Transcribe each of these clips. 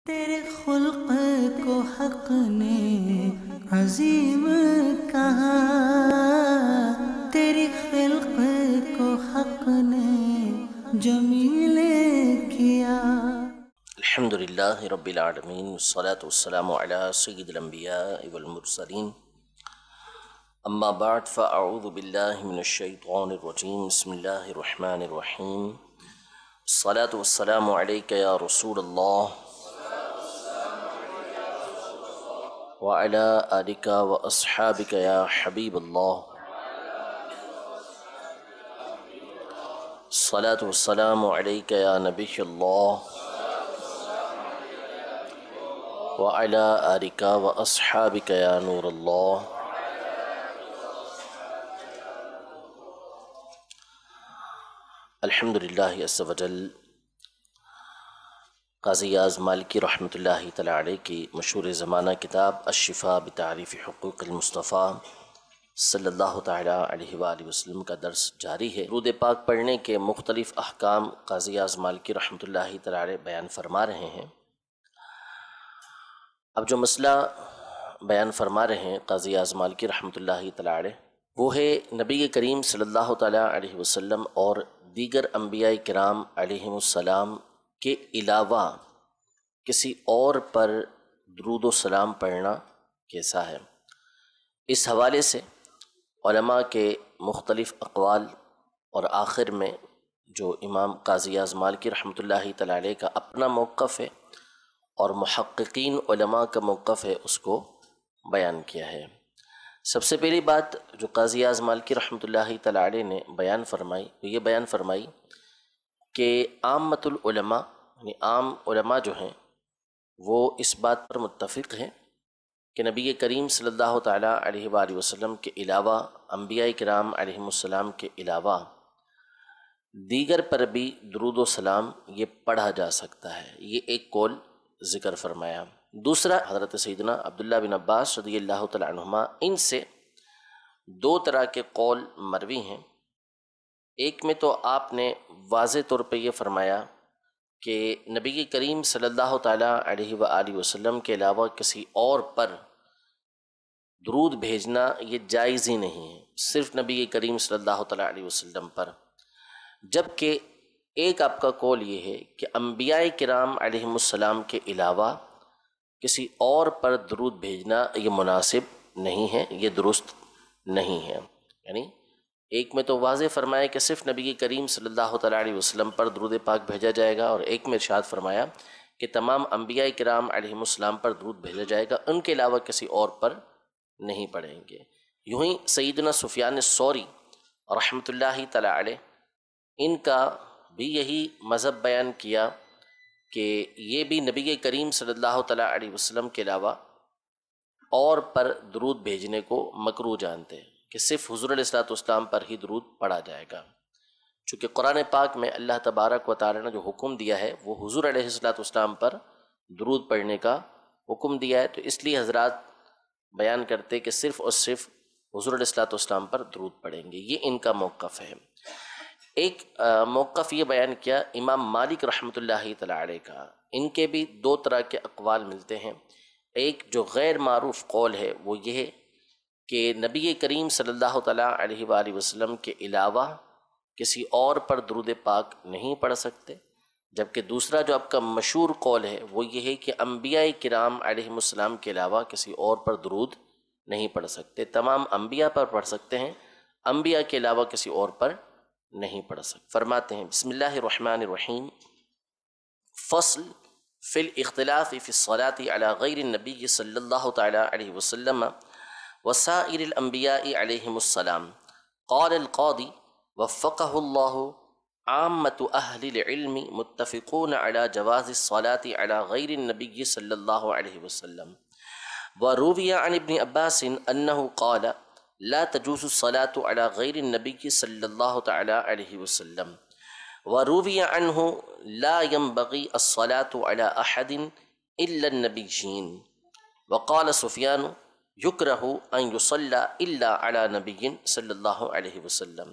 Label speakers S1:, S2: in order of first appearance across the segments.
S1: تیرے خلق کو حق نے عظیم کہا، تیری خلق کو حق نے جمیل کیا۔
S2: الحمدللہ رب العالمین والصلاة والسلام علی سید الانبیاء والمرسلین، اما بعد فاعوذ باللہ من الشیطان الرجیم، بسم اللہ الرحمن الرحیم۔ الصلاة والسلام علیک یا رسول اللہ وعلی آلک واصحابک یا حبیب اللہ۔ الصلاة والسلام علیک یا نبی اللہ وعلی آلک واصحابک یا نور اللہ۔ الحمدللہ عز وجل قاضی اعظم مالکی رحمۃ اللہ تعالی علیہ کی مشہور زمانہ کتاب الشفاء بتعریف حقوق المصطفیٰ صلی اللہ تعالی علیہ وآلہ وسلم کا درس جاری ہے۔ درود پاک پڑھنے کے مختلف احکام قاضی اعظم مالکی رحمۃ اللہ تعالی علیہ بیان فرما رہے ہیں۔ اب جو مسئلہ بیان فرما رہے ہیں قاضی اعظم مالکی رحمۃ اللہ تعالی علیہ، وہ ہے نبی کریم صلی اللہ تعالی علیہ وسلم اور دیگر انبیاء کرام علیہم السلام کے علاوہ کسی اور پر درود و سلام پڑھنا کیسا ہے۔ اس حوالے سے علماء کے مختلف اقوال اور آخر میں جو امام قاضی اعظم مالکی رحمۃ اللہ تعالی علیہ کا اپنا موقف ہے اور محققین علماء کا موقف ہے، اس کو بیان کیا ہے۔ سب سے پہلی بات جو قاضی اعظم مالکی رحمۃ اللہ تعالی علیہ نے بیان فرمائی، وہ یہ بیان فرمائی کہ عامۃ العلماء یعنی عام علماء جو ہیں وہ اس بات پر متفق ہیں کہ نبی کریم صلی اللہ تعالی علیہ وآلہ وسلم کے علاوہ، انبیاء کرام علیہم السلام کے علاوہ دیگر پر بھی درود و سلام یہ پڑھا جا سکتا ہے۔ یہ ایک قول ذکر فرمایا۔ دوسرا، حضرت سیدنا عبداللہ بن عباس رضی اللہ تعالی عنہما، ان سے دو طرح کے قول مروی ہیں۔ ایک میں تو آپ نے واضح طور پہ یہ فرمایا کہ نبی کریم صلی اللہ تعالیٰ علیہ وآلہ وسلم کے علاوہ کسی اور پر درود بھیجنا یہ جائز ہی نہیں ہے، صرف نبی کریم صلی اللہ تعالیٰ علیہ وسلم پر۔ جبکہ ایک آپ کا قول یہ ہے کہ انبیاء کرام علیہم السلام کے علاوہ کسی اور پر درود بھیجنا یہ مناسب نہیں ہے، یہ درست نہیں ہے۔ یعنی ایک میں تو واضح فرمایا کہ صرف نبی کریم صلی اللہ تعالیٰ علیہ وسلم پر درود پاک بھیجا جائے گا، اور ایک میں ارشاد فرمایا کہ تمام انبیاء کرام علیہم السلام پر درود بھیجا جائے گا، ان کے علاوہ کسی اور پر نہیں پڑھیں گے۔ یوں ہی سیدنا سفیان الثوری رحمۃ اللہ تعالی علیہ، ان کا بھی یہی مذہب بیان کیا کہ یہ بھی نبی کریم صلی اللہ تعالیٰ علیہ وسلم کے علاوہ اور پر درود بھیجنے کو مکروہ جانتے ہیں، کہ صرف حضور علیہ السلام پر ہی درود پڑھا جائے گا۔ چونکہ قرآن پاک میں اللہ تبارک و تعالی نے جو حکم دیا ہے وہ حضور علیہ السلام پر درود پڑھنے کا حکم دیا ہے، تو اس لیے حضرات بیان کرتے کہ صرف اور صرف حضور علیہ السلام پر درود پڑھیں گے۔ یہ ان کا موقف ہے۔ ایک موقف یہ بیان کیا امام مالک رحمۃ اللہ تعالی علیہ کا، ان کے بھی دو طرح کے اقوال ملتے ہیں۔ ایک جو غیر معروف قول ہے وہ یہ ہے کہ نبی کریم صلی اللہ تعالیٰ علیہ وآلہ وسلم کے علاوہ کسی اور پر درود پاک نہیں پڑھ سکتے، جبکہ دوسرا جو آپ کا مشہور قول ہے وہ یہ ہے کہ انبیاء کرام علیہم السلام کے علاوہ کسی اور پر درود نہیں پڑھ سکتے، تمام انبیاء پر پڑھ سکتے ہیں، انبیاء کے علاوہ کسی اور پر نہیں پڑھ سکتے۔ فرماتے ہیں بسم اللہ الرحمن الرحیم، فصل فی الاختلاف فی الصلاة علی غیر النبی صلی اللہ تعالی علیہ وسلم وسائر الانبیاء علیہم السلام۔ قال القاضی وفقہ اللہ، عامۃ اہل العلم متفقون علی جواز الصلاة علی غیر النبی صلی اللہ علیہ وسلم، وروی عن ابن عباس انہ قال لا تجوز الصلاة علی غیر النبی صلی اللہ تعالی علیہ وسلم، وروی عنہ لا ينبغی الصلاة علی احد الا النبیین، وقال سفیان یکرہ ان یصلی الا علی نبی صلی اللہ علیہ وسلم،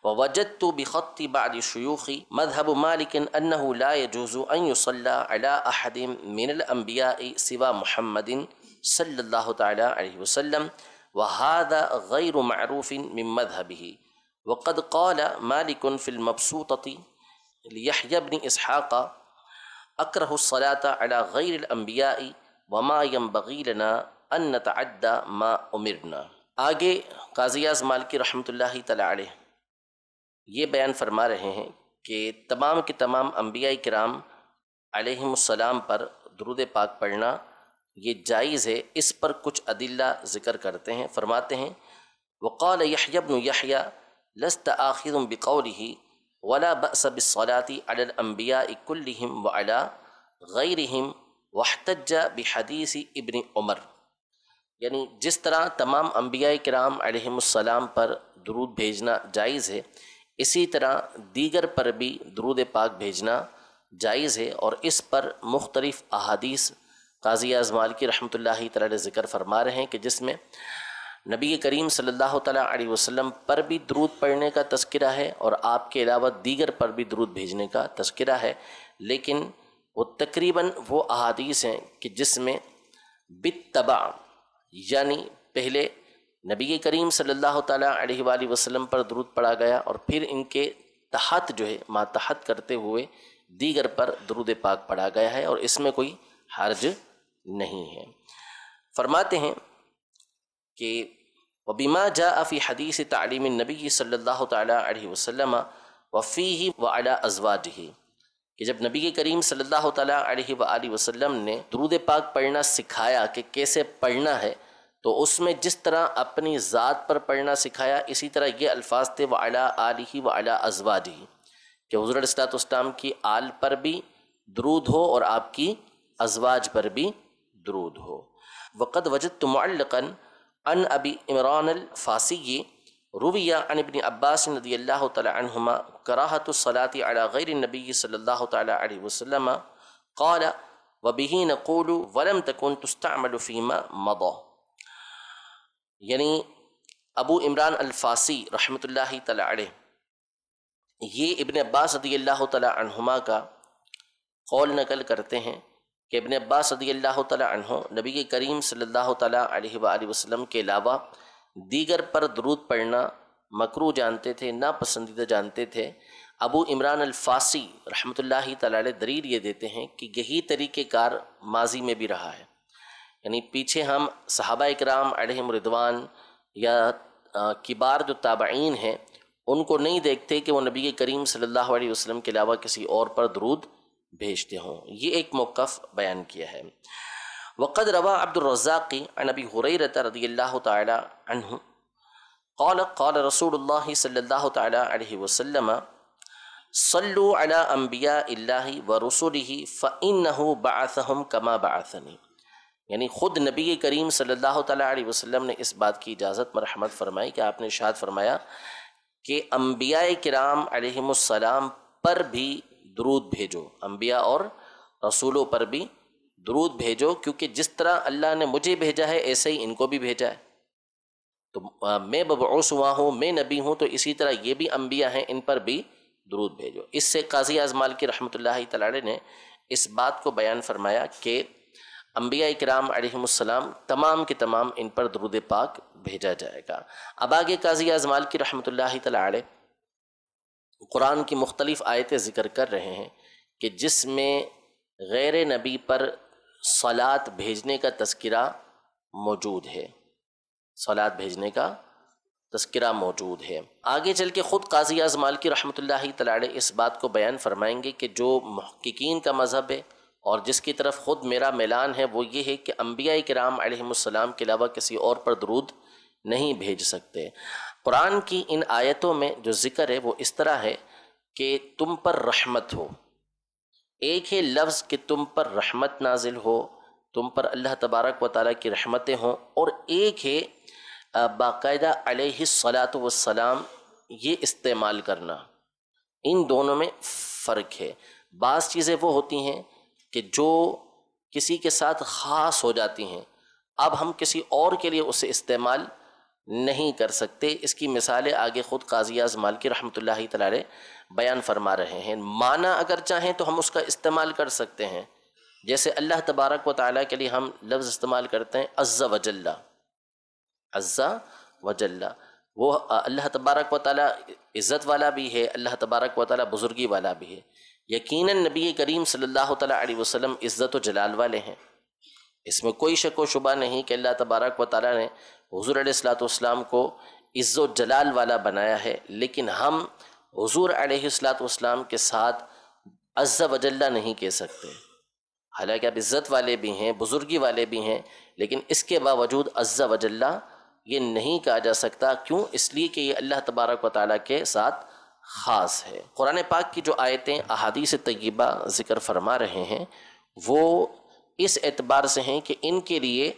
S2: ووجدت بخط بعض الشيوخ مذهب مالك أنه لا يجوز أن يصلى على أحد من الأنبياء سوى محمد صلى الله تعالى عليه وسلم وهذا غير معروف من مذهبه. وقد قال مالك في المبسوطة ليحيى بن إسحاق أكره الصلاة على غير الأنبياء وما ينبغي لنا أن نتعدى ما أمرنا. آگے قاضی اعظم مالکی رحمۃ اللہ تعالیٰ علیہ یہ بیان فرما رہے ہیں کہ تمام کے تمام انبیاء کرام علیہم السلام پر درود پاک پڑھنا یہ جائز ہے. اس پر کچھ ادلہ ذکر کرتے ہیں. فرماتے ہیں وقال یحییٰ بن یحییٰ لست آخذ بقوله ولا بأس بالصلاة على الانبیاء كلهم وعلى غیرهم واحتج بحدیث ابن عمر. یعنی جس طرح تمام انبیاء کرام علیہم السلام پر درود بھیجنا جائز ہے، اسی طرح دیگر پر بھی درود پاک بھیجنا جائز ہے. اور اس پر مختلف احادیث قاضی اعظم مالکی رحمۃ اللہ تعالی ذکر فرما رہے ہیں کہ جس میں نبی کریم صلی اللہ تعالیٰ علیہ وسلم پر بھی درود پڑھنے کا تذکرہ ہے اور آپ کے علاوہ دیگر پر بھی درود بھیجنے کا تذکرہ ہے. لیکن وہ تقریباً وہ احادیث ہیں کہ جس میں بالتبع یعنی پہلے نبی کریم صلی اللہ تعالیٰ علیہ وآلہ وسلم پر درود پڑھا گیا اور پھر ان کے تحت جو ہے ماتحت کرتے ہوئے دیگر پر درود پاک پڑھا گیا ہے، اور اس میں کوئی حرج نہیں ہے. فرماتے ہیں کہ وبما جاء فی حدیث تعلیم النبی صلی اللہ تعالیٰ علیہ وسلم وفیہ وعلی ازواجہ، کہ جب نبی کریم صلی اللہ تعالیٰ علیہ وآلہ وسلم نے درود پاک پڑھنا سکھایا کہ کیسے پڑھنا ہے، تو اس میں جس طرح اپنی ذات پر پڑھنا سکھایا اسی طرح یہ الفاظ تھے وعلی آلہ وعلی ازواجہ، کہ حضور علیہ السلام کی آل پر بھی درود ہو اور آپ کی ازواج پر بھی درود ہو. وقد وجدت معلقا عن ابی عمران الفاسی روی عن ابن عباس رضی اللہ تعالی عنہما کراہۃ الصلاۃ علی غیر النبی صلی اللہ تعالی علیہ وسلم قال وبہ نقول ولم تکن تستعمل فیما مضى. یعنی ابو عمران الفاسی رحمۃ اللہ تعالی علیہ یہ ابن عباس رضی اللہ تعالی عنہما کا قول نقل کرتے ہیں کہ ابن عباس رضی اللہ تعالیٰ عنہ نبی کریم صلی اللہ تعالیٰ علیہ وآلہ وسلم کے علاوہ دیگر پر درود پڑھنا مکروہ جانتے تھے، ناپسندیدہ جانتے تھے. ابو عمران الفاسی رحمۃ اللہ تعالیٰ علیہ دلیل یہ دیتے ہیں کہ یہی طریقہ کار ماضی میں بھی رہا ہے. یعنی پیچھے ہم صحابہ اکرام علیہم رضوان یا کبار جو تابعین ہیں ان کو نہیں دیکھتے کہ وہ نبی کریم صلی اللہ علیہ وسلم کے علاوہ کسی اور پر درود بھیجتے ہوں. یہ ایک موقف بیان کیا ہے. وقد روا عبد الرزاق عن ابی ہریرہ رضی اللہ تعالی عنہ قال قال رسول اللہ صلی اللہ تعالی علیہ وسلم صلوا علی انبیاء اللہ ورسلہ فانہ بعثہم کما بعثنی. یعنی خود نبی کریم صلی اللہ تعالی علیہ وسلم نے اس بات کی اجازت مرحمت فرمائی کہ آپ نے ارشاد فرمایا کہ انبیاء کرام علیہم السلام پر بھی درود بھیجو، انبیاء اور رسولوں پر بھی درود بھیجو، کیونکہ جس طرح اللہ نے مجھے بھیجا ہے ایسے ہی ان کو بھی بھیجا ہے. تو میں مبعوث ہوا ہوں، میں نبی ہوں، تو اسی طرح یہ بھی انبیاء ہیں، ان پر بھی درود بھیجو. اس سے قاضی اعظم مالکی رحمۃ اللہ تعالی نے اس بات کو بیان فرمایا کہ انبیاء کرام علیہم السلام تمام کے تمام ان پر درود پاک بھیجا جائے گا. اب آگے قاضی اعظم مالکی رحمۃ اللہ تعالی قرآن کی مختلف آیتیں ذکر کر رہے ہیں کہ جس میں غیر نبی پر صلاۃ بھیجنے کا تذکرہ موجود ہے، صلاۃ بھیجنے کا تذکرہ موجود ہے. آگے چل کے خود قاضی اعظم مالکی رحمۃ اللہ تعالی اس بات کو بیان فرمائیں گے کہ جو محققین کا مذہب ہے اور جس کی طرف خود میرا میلان ہے وہ یہ ہے کہ انبیاء کرام علیہم السلام کے علاوہ کسی اور پر درود نہیں بھیج سکتے. قرآن کی ان آیتوں میں جو ذکر ہے وہ اس طرح ہے کہ تم پر رحمت ہو. ایک ہے لفظ کہ تم پر رحمت نازل ہو، تم پر اللہ تبارک و تعالیٰ کی رحمتیں ہوں، اور ایک ہے باقاعدہ علیہ الصلاۃ والسلام یہ استعمال کرنا. ان دونوں میں فرق ہے. بعض چیزیں وہ ہوتی ہیں کہ جو کسی کے ساتھ خاص ہو جاتی ہیں، اب ہم کسی اور کے لیے اسے استعمال نہیں کر سکتے۔ اس کی مثالیں آگے خود قاضی اعظم مالکی رحمۃ اللہ تعالی علیہ بیان فرما رہے ہیں۔ معنی اگر چاہیں تو ہم اس کا استعمال کر سکتے ہیں، جیسے اللہ تبارک و تعالیٰ کے لیے ہم لفظ استعمال کرتے ہیں عز و جل، عز و جل، وہ اللہ تبارک و تعالیٰ عزت والا بھی ہے، اللہ تبارک و تعالیٰ بزرگی والا بھی ہے۔ یقیناً نبی کریم صلی اللہ تعالیٰ علیہ وسلم عزت و جلال والے ہیں، اس میں کوئی شک و شبہ نہیں کہ اللہ تبارک و تعالیٰ نے حضور علیہ الصلوۃ والسلام کو عز و جلال والا بنایا ہے، لیکن ہم حضور علیہ الصلوۃ والسلام کے ساتھ عز و جل نہیں کہہ سکتے، حالانکہ آپ عزت والے بھی ہیں، بزرگی والے بھی ہیں، لیکن اس کے باوجود عز و جل یہ نہیں کہا جا سکتا۔ کیوں؟ اس لیے کہ یہ اللہ تبارک و تعالیٰ کے ساتھ خاص ہے۔ قرآن پاک کی جو آیتیں احادیث طیبہ ذکر فرما رہے ہیں وہ اس اعتبار سے ہیں کہ ان کے لیے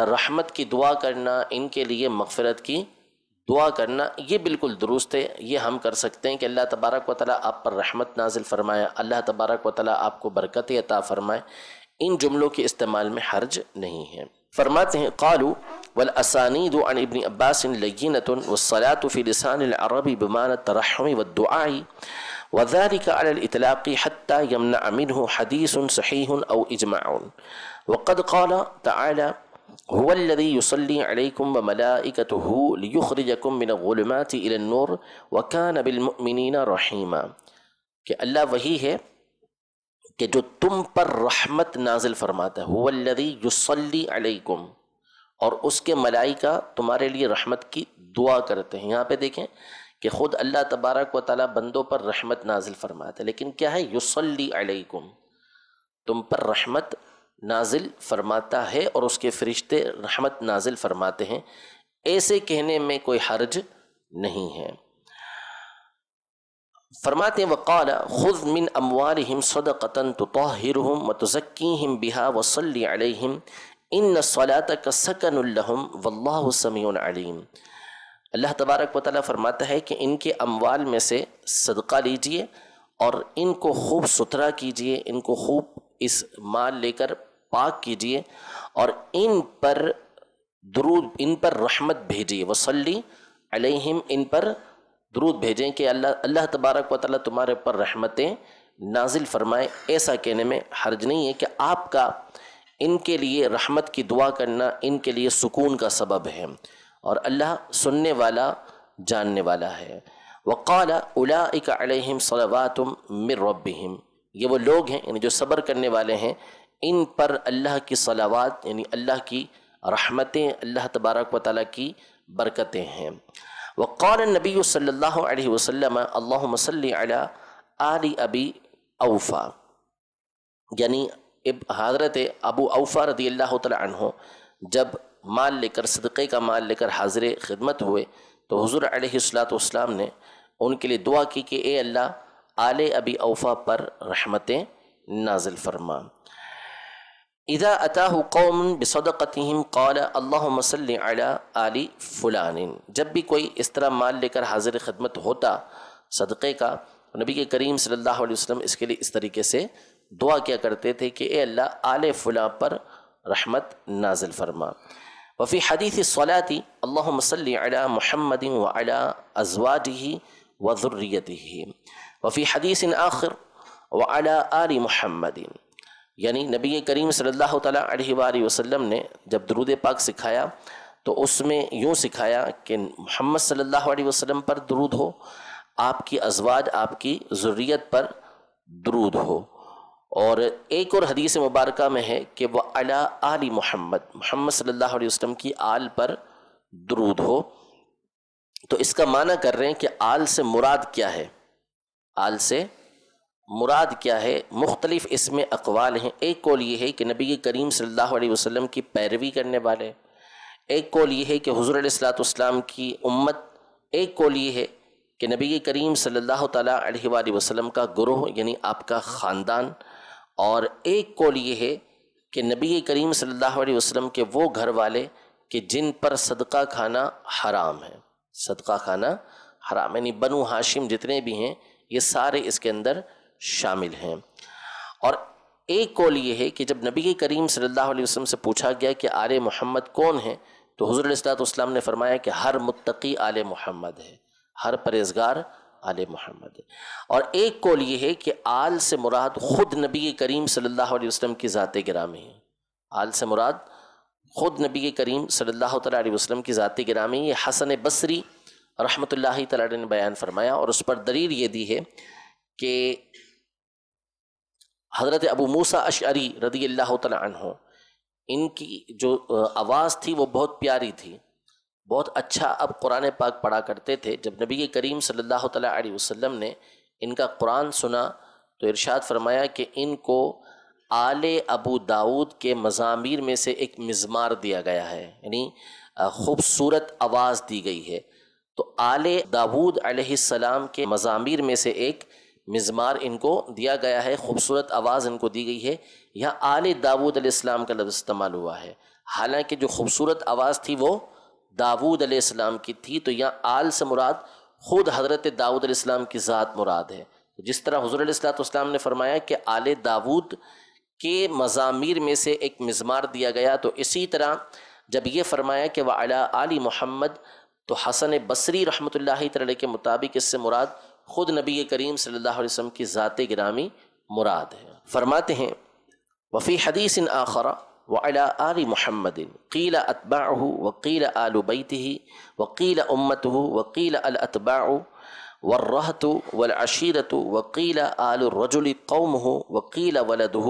S2: رحمت کی دعا کرنا، ان کے لیے مغفرت کی دعا کرنا یہ بالکل درست ہے، یہ ہم کر سکتے ہیں کہ اللہ تبارک و تعالیٰ آپ پر رحمت نازل فرمائے، اللہ تبارک و تعالیٰ آپ کو برکت عطا فرمائے، ان جملوں کے استعمال میں حرج نہیں ہے۔ فرماتے ہیں قالوا والاسانید عن ابن عباس لینۃ والصلاۃ فی لسان العرب بمعنى الترحم والدعاء وذلك على الاطلاق حتى يمنع منه حديث صحيح او اجماع وقد قال تعالى هو الذي يصلي عليكم وملائكته ليخرجكم من الظلمات الى النور وكان بالمؤمنين رحيما، کہ اللہ وہی ہے کہ جو تم پر رحمت نازل فرماتا ہے، هو الذي يصلي عليكم، اور اس کے ملائکہ تمہارے لیے رحمت کی دعا کرتے ہیں۔ یہاں پہ دیکھیں کہ خود اللہ تبارک و تعالیٰ بندوں پر رحمت نازل فرماتا ہے، لیکن کیا ہے؟ یصلی علیکم، تم پر رحمت نازل فرماتا ہے اور اس کے فرشتے رحمت نازل فرماتے ہیں، ایسے کہنے میں کوئی حرج نہیں ہے۔ فرماتے ہیں وقال خذ من اموالہم صدقۃ تطہرہم وتزکیہم بہا وصلی علیہم ان صلاتک سکن لہم واللہ سمیع علیم۔ اللہ تبارک و تعالیٰ فرماتا ہے کہ ان کے اموال میں سے صدقہ لیجئے اور ان کو خوب ستھرا کیجئے، ان کو خوب اس مال لے کر پاک کیجئے اور ان پر درود، ان پر رحمت بھیجئے، وصلی علیہم، ان پر درود بھیجیں کہ اللہ تبارک و تعالیٰ تمہارے پر رحمتیں نازل فرمائے۔ ایسا کہنے میں حرج نہیں ہے کہ آپ کا ان کے لیے رحمت کی دعا کرنا ان کے لیے سکون کا سبب ہے، اور اللہ سننے والا جاننے والا ہے۔ وقال اولئک علیہم صلوات من ربہم، یہ وہ لوگ ہیں یعنی جو صبر کرنے والے ہیں، ان پر اللہ کی صلوات یعنی اللہ کی رحمتیں، اللہ تبارک و تعالیٰ کی برکتیں ہیں۔ وقال النبی صلی اللہ علیہ وسلم اللہم صلی علی آل ابی اوفا، یعنی حضرت ابو اوفا رضی اللہ تعالی عنہ جب مال لے کر، صدقے کا مال لے کر حاضر خدمت ہوئے تو حضور علیہ الصلوۃ والسلام نے ان کے لیے دعا کی کہ اے اللہ آل ابی اوفا پر رحمتیں نازل فرما۔ اذا اتاہ قوم بصدقتہم قال اللہم صلی علی آل فلان، جب بھی کوئی اس طرح مال لے کر حاضر خدمت ہوتا صدقے کا، نبی کے کریم صلی اللہ علیہ وسلم اس کے لیے اس طریقے سے دعا کیا کرتے تھے کہ اے اللہ آل فلاں پر رحمت نازل فرما۔ وفی حدیث الصلاۃ اللہم صلی علی محمد وعلی ازواجہ وذریتہ، وفی حدیث آخر وعلی آل محمد، یعنی نبی کریم صلی اللہ تعالیٰ علیہ وآلہ وسلم نے جب درود پاک سکھایا تو اس میں یوں سکھایا کہ محمد صلی اللہ علیہ وسلم پر درود ہو، آپ کی ازواج، آپ کی ذریت پر درود ہو، اور ایک اور حدیث مبارکہ میں ہے کہ وہ علی آل محمد، محمد صلی اللہ علیہ وسلم کی آل پر درود ہو۔ تو اس کا معنی کر رہے ہیں کہ آل سے مراد کیا ہے، آل سے مراد کیا ہے؟ مختلف اس میں اقوال ہیں۔ ایک قول یہ ہے کہ نبی کریم صلی اللہ علیہ وسلم کی پیروی کرنے والے، ایک قول یہ ہے کہ حضور علیہ الصلوۃ والسلام کی امت، ایک قول یہ ہے کہ نبی کریم صلی اللہ تعالیٰ علیہ وآلہ وسلم کا گروہ یعنی آپ کا خاندان، اور ایک قول یہ ہے کہ نبی کریم صلی اللہ علیہ وسلم کے وہ گھر والے کہ جن پر صدقہ کھانا حرام ہے، صدقہ کھانا حرام، یعنی بنو ہاشم جتنے بھی ہیں یہ سارے اس کے اندر شامل ہیں۔ اور ایک قول یہ ہے کہ جب نبی کریم صلی اللہ علیہ وسلم سے پوچھا گیا کہ آل محمد کون ہیں تو حضور علیہ الصلوۃ والسلام نے فرمایا کہ ہر متقی آل محمد ہے، ہر پرہیزگار آل محمد ہے۔ اور ایک قول یہ ہے کہ آل سے مراد خود نبی کریم صلی اللہ علیہ وسلم کی ذات گرامی ہے، آل سے مراد خود نبی کریم صلی اللہ تعالیٰ علیہ وسلم کی ذات گرامی۔ یہ حسن بصری رحمۃ اللہ تعالیٰ علیہ نے بیان فرمایا، اور اس پر دلیل یہ دی ہے کہ حضرت ابو موسیٰ اشعری رضی اللہ تعالیٰ عنہ، ان کی جو آواز تھی وہ بہت پیاری تھی، بہت اچھا اب قرآن پاک پڑھا کرتے تھے۔ جب نبی کریم صلی اللہ تعالیٰ علیہ وسلم نے ان کا قرآن سنا تو ارشاد فرمایا کہ ان کو آل ابو داود کے مزامیر میں سے ایک مزمار دیا گیا ہے، یعنی خوبصورت آواز دی گئی ہے۔ تو آل داود علیہ السلام کے مزامیر میں سے ایک مزمار ان کو دیا گیا ہے، خوبصورت آواز ان کو دی گئی ہے۔ یہاں آل داود علیہ السلام کا لفظ استعمال ہوا ہے، حالانکہ جو خوبصورت آواز تھی وہ داود علیہ السلام کی تھی، تو یہاں آل سے مراد خود حضرت داود علیہ السلام کی ذات مراد ہے۔ جس طرح حضور علیہ السلام نے فرمایا کہ آل داود کے مزامیر میں سے ایک مزمار دیا گیا، تو اسی طرح جب یہ فرمایا کہ وعلی آل محمد، تو حسن بصری رحمۃ اللہ تعالی کے مطابق اس سے مراد خود نبی کریم صلی اللہ علیہ وسلم کی ذات گرامی مراد ہے۔ فرماتے ہیں وفی حدیث آخر وعلی آل محمد قیل اتباعہ وقیل آل بیتہ وقیل امتہ وقیل الاتباع والرہط والعشیرۃ وقیل آل الرجل قومہ وقیل ولدہ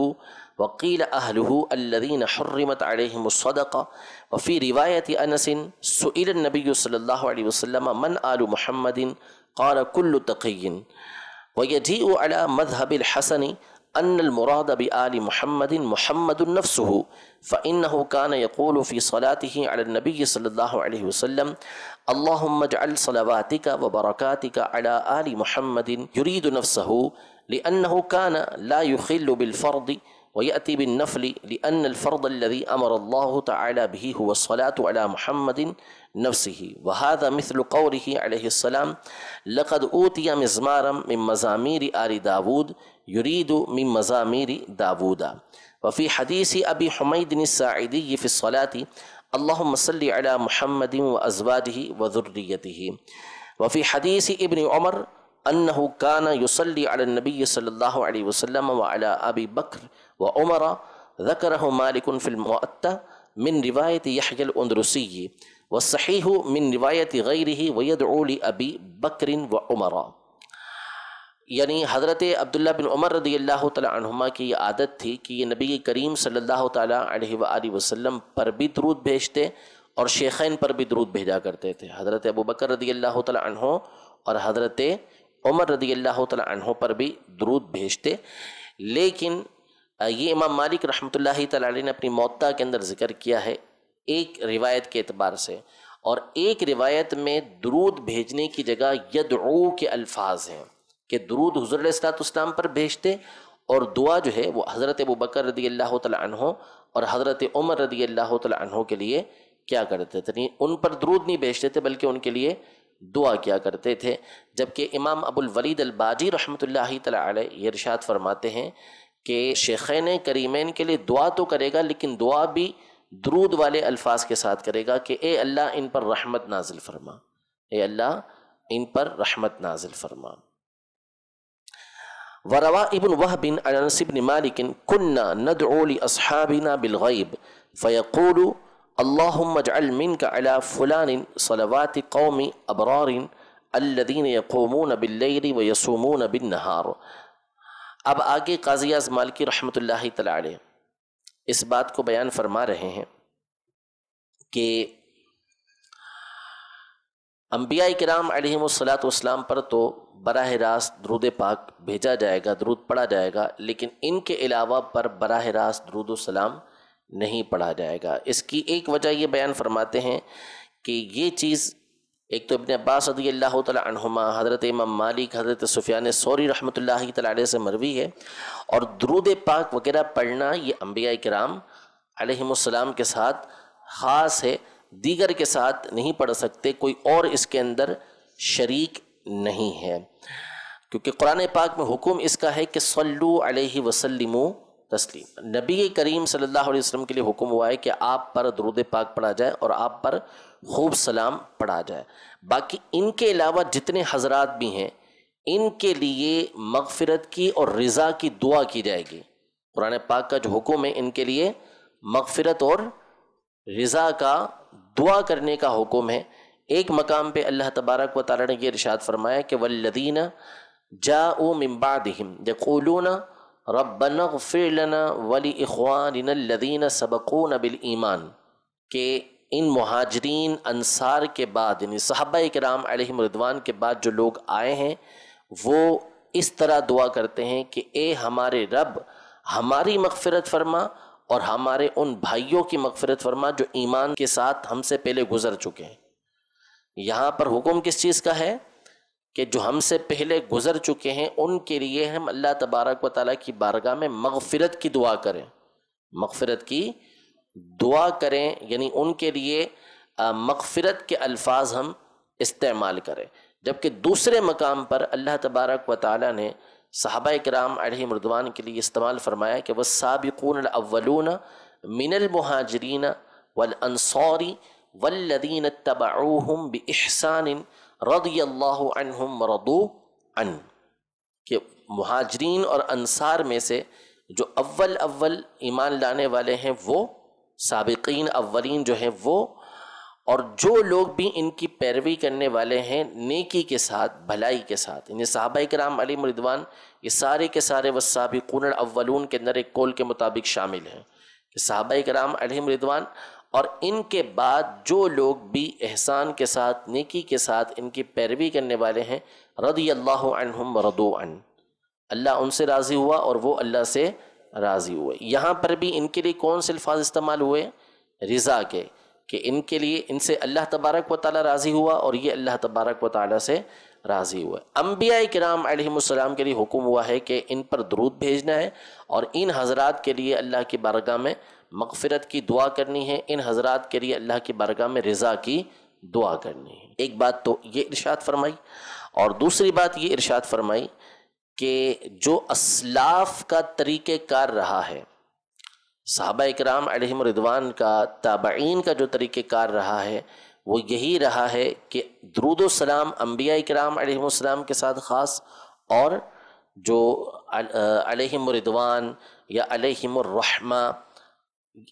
S2: وقیل اہلہ الذین حرمت علیہم الصدقہ۔ وفی روایت انس سئل النبی صلی اللہ علیہ وسلم من آل محمد قال كل تقی۔ ويجيء على مذهب الحسن أن المراد بآل محمد محمد نفسه، فإنه كان يقول في صلاته على النبي صلى الله عليه وسلم اللهم اجعل صلواتك وبركاتك على آل محمد، يريد نفسه لأنه كان لا يخل بالفرض ويأتي بالنفل، لأن الفرض الذي أمر الله تعالى به هو الصلاة على محمد نفسه، وهذا مثل قوله عليه السلام لقد أوتي مزمارا من مزامير آل داود يريد من مزامير داود۔ وفي حديث أبي حميد الساعدي في الصلاة اللهم صل على محمد وأزواجه وذريته۔ وفي حديث ابن عمر أنه كان يصلي على النبي صلى الله عليه وسلم وعلى أبي بكر وعمر، ذكره مالك في الموطأ من رواية يحيى الأندلسي، والصحيح من رواية غيره ويدعو لأبي بكر وعمر۔ یعنی حضرت عبداللہ بن عمر رضی اللہ تعالیٰ عنہما کی یہ عادت تھی کہ یہ نبی کریم صلی اللہ تعالیٰ علیہ وآلہ وسلم پر بھی درود بھیجتے اور شیخین پر بھی درود بھیجا کرتے تھے، حضرت ابو بکر رضی اللہ تعالیٰ عنہ اور حضرت عمر رضی اللہ تعالیٰ عنہ پر بھی درود بھیجتے۔ لیکن یہ امام مالک رحمۃ اللہ تعالیٰ علیہ نے اپنی موطا کے اندر ذکر کیا ہے ایک روایت کے اعتبار سے، اور ایک روایت میں درود بھیجنے کی جگہ یدعو کے الفاظ ہیں کہ درود حضور علیہ السلام پر بھیجتے، اور دعا جو ہے وہ حضرت ابو بکر رضی اللہ تعالیٰ عنہ اور حضرت عمر رضی اللہ تعالیٰ عنہ کے لیے کیا کرتے تھے، ان پر درود نہیں بھیجتے تھے بلکہ ان کے لیے دعا کیا کرتے تھے۔ جبکہ امام ابو الولید الباجی رحمۃ اللہ تعالیٰ علیہ یہ ارشاد فرماتے ہیں کہ شیخین کریمین کے لیے دعا تو کرے گا، لیکن دعا بھی درود والے الفاظ کے ساتھ کرے گا کہ اے اللہ ان پر رحمت نازل فرما، اے اللہ ان پر رحمت نازل فرما۔ وروى ابن وهب عن انس بن مالك كنا ندعو لاصحابنا بالغيب فيقول اللهم اجعل منك على فلان صلوات قوم ابرار الذين يقومون بالليل ويصومون بالنهار۔ اب آگے قاضی اعظم مالکی رحمۃ اللہ تعالی علیہ اس بات کو بیان فرما رہے ہیں کہ انبیاء کرام علیہم الصلاۃ والسلام پر تو براہ راست درود پاک بھیجا جائے گا، درود پڑھا جائے گا، لیکن ان کے علاوہ پر براہ راست درود و سلام نہیں پڑھا جائے گا۔ اس کی ایک وجہ یہ بیان فرماتے ہیں کہ یہ چیز ایک تو ابن عباس رضی اللہ تعالیٰ عنہما، حضرت امام مالک، حضرت سفیان ثوری رحمۃ اللہ تعالیٰ علیہ سے مروی ہے، اور درود پاک وغیرہ پڑھنا یہ انبیاء کرام علیہم السلام کے ساتھ خاص ہے، دیگر کے ساتھ نہیں پڑھ سکتے، کوئی اور اس کے اندر شریک نہیں ہے، کیونکہ قرآن پاک میں حکم اس کا ہے کہ صلو علیہ وسلموا تسلیم۔ نبی کریم صلی اللہ علیہ وسلم کے لیے حکم ہوا ہے کہ آپ پر درود پاک پڑھا جائے اور آپ پر خوب سلام پڑھا جائے۔ باقی ان کے علاوہ جتنے حضرات بھی ہیں ان کے لیے مغفرت کی اور رضا کی دعا کی جائے گی۔ قرآن پاک کا جو حکم ہے ان کے لیے مغفرت اور رضا کا دعا کرنے کا حکم ہے۔ ایک مقام پہ اللہ تبارک و تعالیٰ نے یہ ارشاد فرمایا کہ والذین جاءوا من بعدہم یقولون ربنا اغفر لنا ولاخواننا الذین سبقونا بالایمان، کہ ان مہاجرین انصار کے بعد یعنی صحابہ کرام علیہم رضوان کے بعد جو لوگ آئے ہیں وہ اس طرح دعا کرتے ہیں کہ اے ہمارے رب ہماری مغفرت فرما اور ہمارے ان بھائیوں کی مغفرت فرما جو ایمان کے ساتھ ہم سے پہلے گزر چکے ہیں۔ یہاں پر حکم کس چیز کا ہے کہ جو ہم سے پہلے گزر چکے ہیں ان کے لیے ہم اللہ تبارک و تعالیٰ کی بارگاہ میں مغفرت کی دعا کریں، مغفرت کی دعا کریں، یعنی ان کے لیے مغفرت کے الفاظ ہم استعمال کریں۔ جبکہ دوسرے مقام پر اللہ تبارک و تعالیٰ نے صحابہ کرام علیہم رضوان کے لیے استعمال فرمایا کہ والسابقون الاولون من المہاجرین والانصار والذین اتبعوہم باحسان رضی اللہ عنہم ورضوا عنہ، کہ مہاجرین اور انصار میں سے جو اول ایمان لانے والے ہیں وہ سابقین اولین جو ہیں وہ، اور جو لوگ بھی ان کی پیروی کرنے والے ہیں نیکی کے ساتھ بھلائی کے ساتھ، یعنی صحابہ کرام علیہم رضوان یہ سارے کے سارے والسابقون الاولون کے اندر ایک قول کے مطابق شامل ہیں کہ صحابہ کرام علیہم رضوان اور ان کے بعد جو لوگ بھی احسان کے ساتھ نیکی کے ساتھ ان کی پیروی کرنے والے ہیں رضی اللہ عنہم ورضوا عنہ، اللہ ان سے راضی ہوا اور وہ اللہ سے راضی ہوئے۔ یہاں پر بھی ان کے لیے کون سے الفاظ استعمال ہوئے؟ رضا کے، کہ ان کے لیے ان سے اللہ تبارک و تعالیٰ راضی ہوا اور یہ اللہ تبارک و تعالیٰ سے راضی ہوئے۔ انبیاء کرام علیہم السلام کے لیے حکم ہوا ہے کہ ان پر درود بھیجنا ہے اور ان حضرات کے لیے اللہ کی بارگاہ میں مغفرت کی دعا کرنی ہے، ان حضرات کے لیے اللہ کی بارگاہ میں رضا کی دعا کرنی ہے۔ ایک بات تو یہ ارشاد فرمائی، اور دوسری بات یہ ارشاد فرمائی کہ جو اسلاف کا طریقہ کار رہا ہے، صحابہ اکرام علیہم رضوان کا، تابعین کا جو طریقہ کار رہا ہے وہ یہی رہا ہے کہ درود و سلام انبیاء اکرام علیہم السلام کے ساتھ خاص، اور جو علیہم رضوان یا علیہم الرحمہ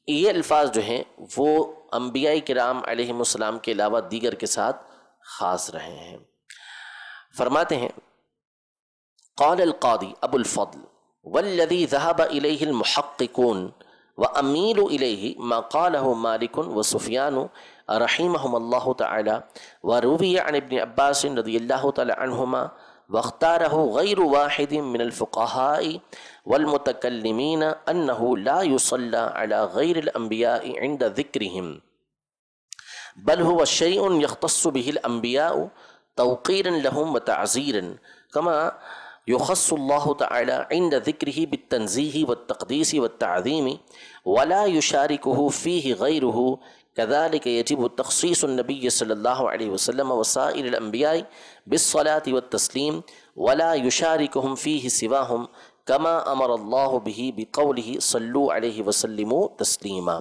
S2: یہ الفاظ جو ہیں وہ انبیاء کرام علیہم السلام کے علاوہ دیگر کے ساتھ خاص رہے ہیں۔ فرماتے ہیں قال القاضی ابو الفضل والذی ذهب الیہ المحققون واميل الیہ ما قاله مالک وسفیان رحمهم اللہ تعالی وروی عن ابن عباس رضی اللہ تعالی عنہما واختارہ غیر واحد من الفقہاء والمتکلمین انہ لا يصلى على غیر الانبیاء عند ذکرہم بل هو شیء یختص به الانبیاء توقیرا لهم وتعزیرا کما یخص اللہ تعالی عند ذکرہ بالتنزیہ والتقدیس والتعظیم ولا یشارکہ فیہ غیرہ كذلك يجب تخصيص النبي صلى الله عليه وسلم وسائر الأنبياء بالصلاة والتسليم ولا يشاركهم فيه سواهم كما أمر الله به بقوله صلوا عليه وسلموا تسليما۔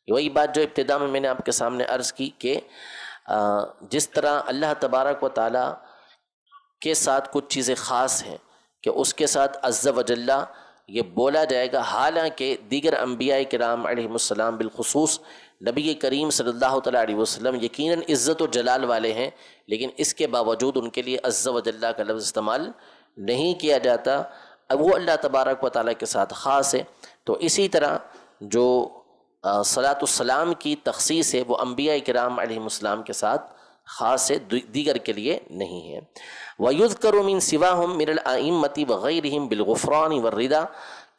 S2: وہی بات جو ابتدا میں نے آپ کے سامنے عرض کی کہ جس طرح اللہ تبارک و تعالی کے ساتھ کچھ چیزیں خاص ہیں کہ اس کے ساتھ عز و جل یہ بولا جائے گا، حالانکہ دیگر انبیاء کرام علیہم السلام بالخصوص نبی کریم صلی اللہ تعالیٰ علیہ وسلم یقیناً عزت و جلال والے ہیں، لیکن اس کے باوجود ان کے لیے عز و جل کا لفظ استعمال نہیں کیا جاتا، اب وہ اللہ تبارک و تعالیٰ کے ساتھ خاص ہے۔ تو اسی طرح جو صلاۃ السلام کی تخصیص ہے وہ انبیاء کرام علیہم السلام کے ساتھ خاص ہے، دیگر کے لیے نہیں ہے۔ وَيُذْكَرُ مِن سِوَاهُم مِّنَ الْأَئِمَّةِ وَغَيْرِهِمْ بِالْغُفْرَانِ وَالرِّضَا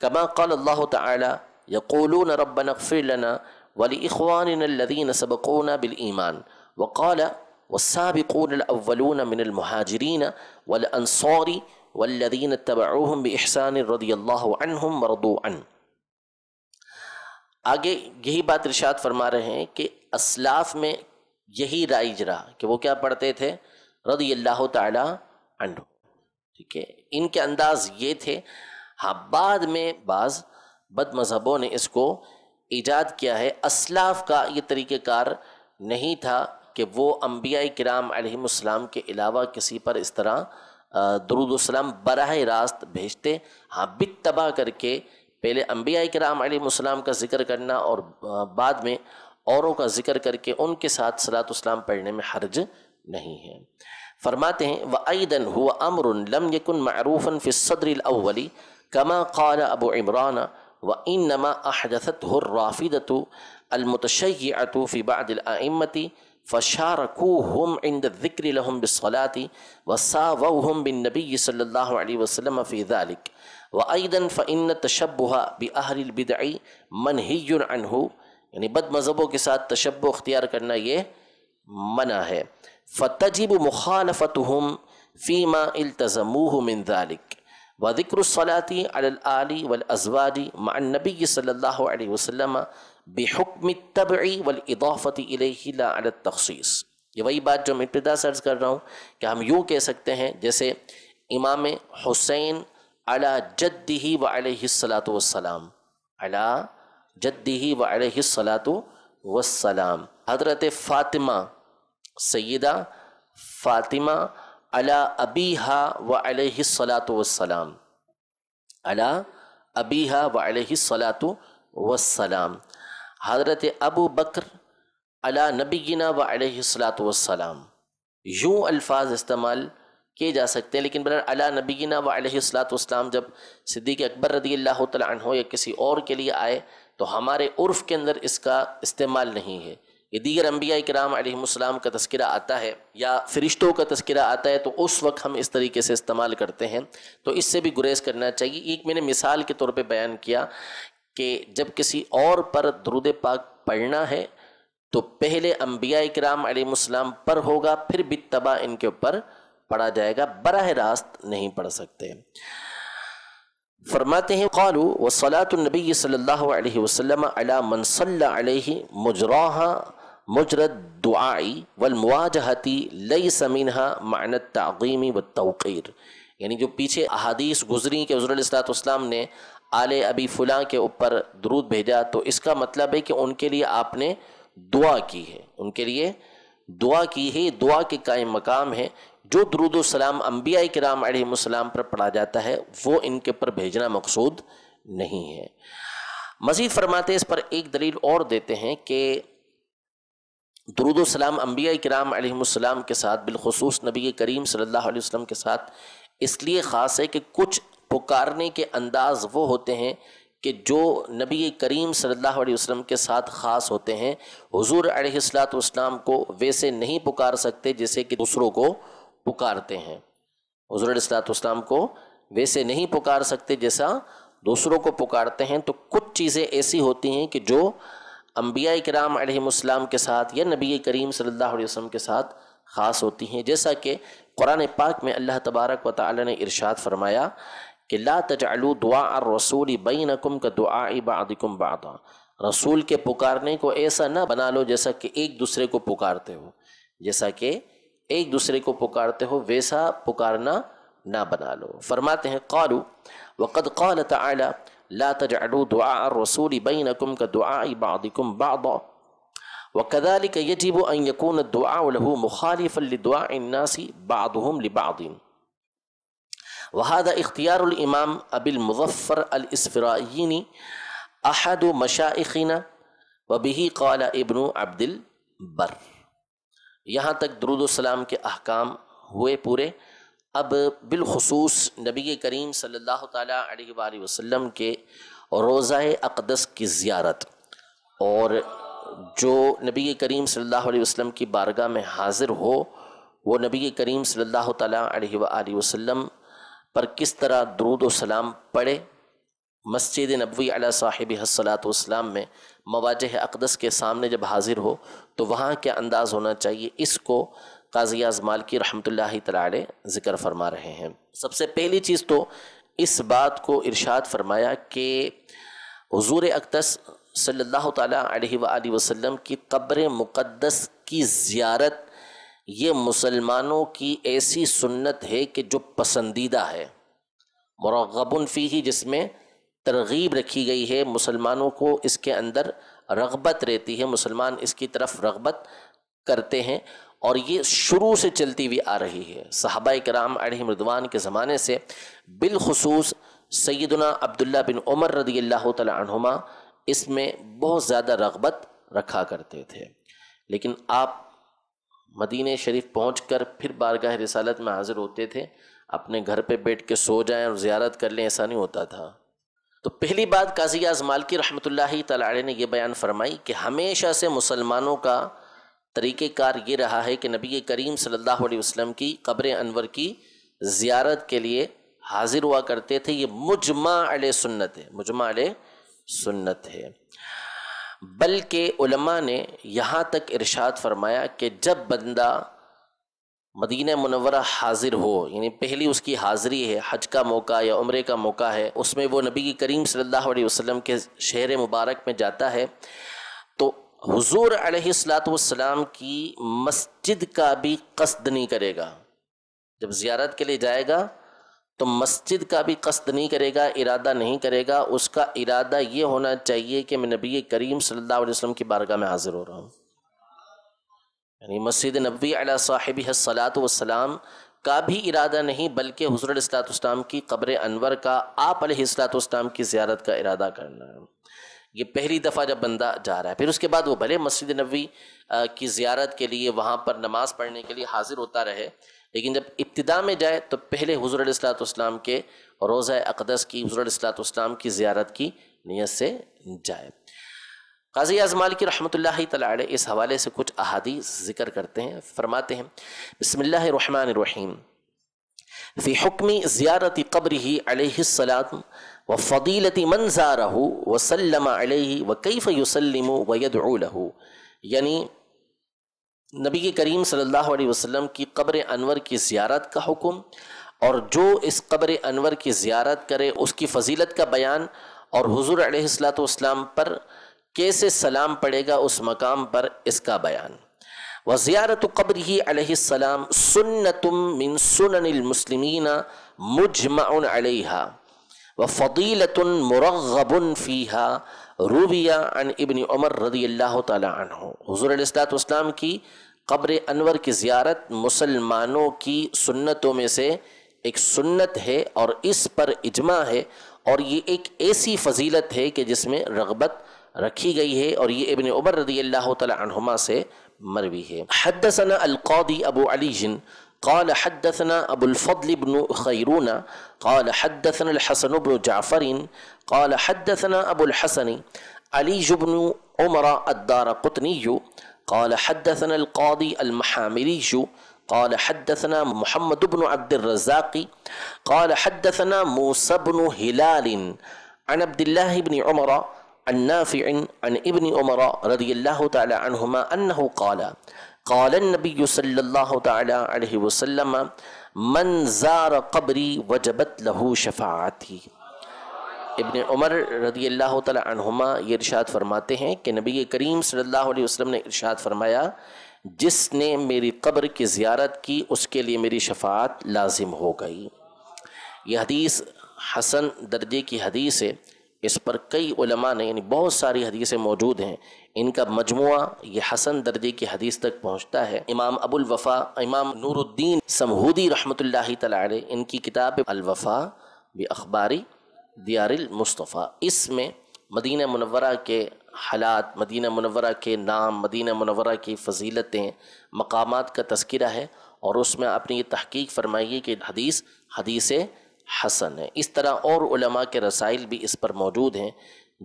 S2: كَمَا قَالَ اللَّهُ تَعَالَى يَقُولُونَ رَبَّنَا اغْفِرْ لَنَا وَلِإِخْوَانِنَا الَّذِينَ سَبَقُونَا بِالْإِيمَانِ وَقَالَ وَالسَّابِقُونَ الْأَوَّلُونَ مِنَ الْمُهَاجِرِينَ وَالْأَنصَارِ وَالَّذِينَ اتَّبَعُوهُم بِإِحْسَانٍ رَضِيَ اللَّهُ عَنْهُمْ وَرَضُوا عَنْهُ۔ آگے یہی بات ارشاد فرما رہے ہیں کہ اسلاف میں یہی رائج رہا کہ وہ کیا پڑھتے تھے؟ رضی اللہ تعالی عنہ، ٹھیک ہے، ان کے انداز یہ تھے۔ ہاں بعد میں بعض بد مذہبوں نے اس کو ایجاد کیا ہے۔ اسلاف کا یہ طریقہ کار نہیں تھا کہ وہ انبیاء کرام علیہم السلام کے علاوہ کسی پر اس طرح درود و سلام براہ راست بھیجتے۔ ہاں بالتبع کر کے پہلے انبیاء کرام علیہم السلام کا ذکر کرنا اور بعد میں اوروں کا ذکر کر کے ان کے ساتھ صلاۃ والسلام پڑھنے میں حرج نہیں ہے۔ فرماتے ہیں وَأَيْضًا هُوَ أَمْرٌ لَمْ يَكُنْ مَعْرُوفًا فِي الصَّدْرِ الْأَوَّلِ كَمَا قَالَ أَبُو عِمْرَانَ وَإِنَّمَا أَحْدَثَتْهُ الرَّافِضَةُ الْمُتَشَيِّعَةُ فِي بَعْضِ الْأَئِمَّةِ فشاركوهم عند الذكر لهم بالصلاة وساووهم بالنبي صلى الله عليه وسلم في ذلك وأيضا فإن التشبه بأهل البدع منهي عنه، یعنی بد مذہبوں کے ساتھ تشبہ اختیار کرنا یہ منع ہے۔ فتجب مخالفتهم فيما التزموه من ذلك وذكر الصلاة على الآل والأزواج مع النبي صلى الله عليه وسلم بحکم التبع والاضافت الیہ لا علی التخصیص۔ یہ وہی بات جو میں ابتدا سے عرض کر رہا ہوں کہ ہم یوں کہہ سکتے ہیں جیسے امام حسین علی جدہ و علیہ الصلاۃ والسلام، علی جدہ و علیہ الصلاۃ والسلام، حضرت فاطمہ سیدہ فاطمہ علی ابیہا و علیہ الصلاۃ والسلام، علی ابیہا و علیہ الصلاۃ والسلام، حضرت ابو بکر علی نبینا و علیہ الصلاۃ والسلام۔ یوں الفاظ استعمال کیے جا سکتے ہیں، لیکن علی نبینا و علیہ الصلاۃ والسلام جب صدیق اکبر رضی اللہ تعالی عنہ یا کسی اور کے لیے آئے تو ہمارے عرف کے اندر اس کا استعمال نہیں ہے۔ یہ دیگر انبیاء کرام علیہم السلام کا تذکرہ آتا ہے یا فرشتوں کا تذکرہ آتا ہے تو اس وقت ہم اس طریقے سے استعمال کرتے ہیں، تو اس سے بھی گریز کرنا چاہیے۔ ایک میں نے مثال کے طور پہ بیان کیا کہ جب کسی اور پر درود پاک پڑھنا ہے تو پہلے انبیاء کرام علیہ السلام پر ہوگا، پھر بالتبع ان کے اوپر پڑھا جائے گا، براہ راست نہیں پڑھ سکتے۔ فرماتے ہیں قالوا وصلاۃ النبی صلی اللہ علیہ وسلم علی من صلی علیہ مجراها مجرى الدعاء والمواجهة ليس منها معنى التعظیم والتوقیر، یعنی جو پیچھے احادیث گزری کہ حضور علیہ الصلوۃ والسلام نے آل ابی فلاں کے اوپر درود بھیجا، تو اس کا مطلب ہے کہ ان کے لیے آپ نے دعا کی ہے، ان کے لیے دعا کی ہے، دعا کے قائم مقام ہے۔ جو درود و سلام انبیاء کرام علیہ السلام پر پڑھا جاتا ہے وہ ان کے پر بھیجنا مقصود نہیں ہے۔ مزید فرماتے ہیں اس پر ایک دلیل اور دیتے ہیں کہ درود و سلام انبیاء کرام علیہ السلام کے ساتھ بالخصوص نبی کریم صلی اللہ علیہ وسلم کے ساتھ اس لیے خاص ہے کہ کچھ پکارنے کے انداز وہ ہوتے ہیں کہ جو نبی کریم صلی اللہ علیہ وسلم کے ساتھ خاص ہوتے ہیں۔ حضور علیہ الصلوۃ والسلام کو ویسے نہیں پکار سکتے جیسے کہ دوسروں کو پکارتے ہیں، حضور علیہ الصلوۃ والسلام کو ویسے نہیں پکار سکتے جیسا دوسروں کو پکارتے ہیں۔ تو کچھ چیزیں ایسی ہوتی ہیں کہ جو انبیاء کرام علیہ السلام کے ساتھ یا نبی کریم صلی اللہ علیہ وسلم کے ساتھ خاص ہوتی ہیں، جیسا کہ قرآن پاک میں اللہ تبارک و تعالی نے ارشاد فرمایا کہ لا تجعلوا دعاء الرسول بینکم کدعاء بعضکم بعضا، رسول کے پکارنے کو ایسا نہ بنا لو جیسا کہ ایک دوسرے کو پکارتے ہو، جیسا کہ ایک دوسرے کو پکارتے ہو ویسا پکارنا نہ بنا لو۔ فرماتے ہیں قالوا وقد قال تعالی لا تجعلوا دعاء الرسول بینکم کدعاء بعضکم بعضا وكذلك يجب أن يكون الدعاء له مخالفا لدعاء الناس بعضهم لبعض، وهذا اختيار الإمام أبي المظفر الإسفرائيني أحد مشائخنا وبه قال ابن عبد البر۔ یہاں تک درود و سلام کے احکام ہوئے پورے۔ اب بالخصوص نبی کریم صلی اللہ تعالیٰ علیہ وآلہ وسلم کے روضہ اقدس کی زیارت، اور جو نبی کریم صلی اللہ علیہ وسلم کی بارگاہ میں حاضر ہو وہ نبی کریم صلی اللہ تعالیٰ علیہ وآلہ وسلم پر کس طرح درود و سلام پڑھے، مسجد نبوی علی صاحبہ الصلاۃ والسلام میں مواجہ اقدس کے سامنے جب حاضر ہو تو وہاں کیا انداز ہونا چاہیے، اس کو قاضی اعظم مالکی رحمۃ اللہ تعالی علیہ ذکر فرما رہے ہیں۔ سب سے پہلی چیز تو اس بات کو ارشاد فرمایا کہ حضور اقدس صلی اللہ تعالیٰ علیہ وآلہ وسلم کی قبر مقدس کی زیارت یہ مسلمانوں کی ایسی سنت ہے کہ جو پسندیدہ ہے، مرغب فیہ، جس میں ترغیب رکھی گئی ہے، مسلمانوں کو اس کے اندر رغبت رہتی ہے، مسلمان اس کی طرف رغبت کرتے ہیں، اور یہ شروع سے چلتی ہوئی آ رہی ہے صحابہ کرام علیہم رضوان کے زمانے سے، بالخصوص سیدنا عبداللہ بن عمر رضی اللہ تعالی عنہما اس میں بہت زیادہ رغبت رکھا کرتے تھے۔ لیکن آپ مدینہ شریف پہنچ کر پھر بارگاہ رسالت میں حاضر ہوتے تھے، اپنے گھر پہ بیٹھ کے سو جائیں اور زیارت کر لیں، ایسا نہیں ہوتا تھا۔ تو پہلی بات قاضی اعظم مالکی رحمۃ اللہ تعالی علیہ نے یہ بیان فرمائی کہ ہمیشہ سے مسلمانوں کا طریقہ کار یہ رہا ہے کہ نبی کریم صلی اللہ علیہ وسلم کی قبر انور کی زیارت کے لیے حاضر ہوا کرتے تھے۔ یہ مجمع علیہ سنت ہے، مجمع علیہ سنت ہے۔ بلکہ علماء نے یہاں تک ارشاد فرمایا کہ جب بندہ مدینہ منورہ حاضر ہو، یعنی پہلی اس کی حاضری ہے، حج کا موقع یا عمرے کا موقع ہے، اس میں وہ نبی کریم صلی اللہ علیہ وسلم کے شہر مبارک میں جاتا ہے، تو حضور علیہ السلام کی مسجد کا بھی قصد نہیں کرے گا۔ جب زیارت کے لیے جائے گا تو مسجد کا بھی قصد نہیں کرے گا، ارادہ نہیں کرے گا، اس کا ارادہ یہ ہونا چاہیے کہ میں نبی کریم صلی اللہ علیہ وسلم کی بارگاہ میں حاضر ہو رہا ہوں، یعنی مسجد نبوی علی صاحبہ الصلاۃ والسلام کا بھی ارادہ نہیں، بلکہ حضور علیہ الصلوۃ والسلام کی قبر انور کا، آپ علیہ الصلوۃ والسلام کی زیارت کا ارادہ کرنا ہے۔ یہ پہلی دفعہ جب بندہ جا رہا ہے، پھر اس کے بعد وہ بھلے مسجد نبوی کی زیارت کے لیے وہاں پر نماز پڑھنے کے لیے حاضر ہوتا رہے، لیکن جب ابتدا میں جائے تو پہلے حضور علیہ الصلوۃ والسلام کے روضہ اقدس کی، حضور علیہ الصلوۃ والسلام کی زیارت کی نیت سے جائے۔ قاضی اعظم مالکی رحمۃ اللہ تعالی علیہ اس حوالے سے کچھ احادیث ذکر کرتے ہیں، فرماتے ہیں بسم اللہ الرحمن الرحیم فی حکم زیارت قبرہ علیہ الصلاۃ وفضیلت من زارہ وسلم علیہ وکیف یسلم ویدعو لہ، یعنی نبی کریم صلی اللہ علیہ وسلم کی قبر انور کی زیارت کا حکم، اور جو اس قبر انور کی زیارت کرے اس کی فضیلت کا بیان، اور حضور علیہ الصلوۃ والسلام پر کیسے سلام پڑے گا اس مقام پر، اس کا بیان۔ وزیارت قبرہ علیہ السلام سنت من سنن المسلمین مجمع علیہا وفضیلت مرغب فیہا روی عن ابن عمر رضی اللہ تعالی عنہ۔ حضور علیہ الصلوۃ والسلام کی قبر انور کی زیارت مسلمانوں کی سنتوں میں سے ایک سنت ہے، اور اس پر اجماع ہے، اور یہ ایک ایسی فضیلت ہے کہ جس میں رغبت رکھی گئی ہے، اور یہ ابن عمر رضی اللہ تعالی عنہما سے مروی ہے۔ حدثنا القاضی ابو علی قال حدثنا ابو الفضل بن خیرون قال حدثنا الحسن بن جعفر قال حدثنا ابو الحسن علی بن عمر الدارقطنی قال حدثنا القاضی المحاملی قال حدثنا محمد بن عبد الرزاق قال حدثنا موسى بن هلال عن عبد الله بن عمر عن نافع عن ابن عمر رضی اللہ تعالی عنہما انہ قال قال النبی صلی اللہ تعالی علیہ وسلم من زار قبری وجبت له شفاعتی۔ ابن عمر رضی اللہ تعالی عنہما یہ ارشاد فرماتے ہیں کہ نبی کریم صلی اللہ علیہ وسلم نے ارشاد فرمایا جس نے میری قبر کی زیارت کی اس کے لیے میری شفاعت لازم ہو گئی۔ یہ حدیث حسن درجے کی حدیث ہے، اس پر کئی علماء نے، یعنی بہت ساری حدیثیں موجود ہیں، ان کا مجموعہ یہ حسن درجے کی حدیث تک پہنچتا ہے۔ امام ابو الوفا امام نور الدین سمہودی رحمۃ اللہ تعالی علیہ، ان کی کتاب الوفا باخبار دیار المصطفیٰ، اس میں مدینہ منورہ کے حالات، مدینہ منورہ کے نام، مدینہ منورہ کی فضیلتیں، مقامات کا تذکرہ ہے، اور اس میں آپ نے یہ تحقیق فرمائی ہے کہ حدیث حسن ہے۔ اس طرح اور علماء کے رسائل بھی اس پر موجود ہیں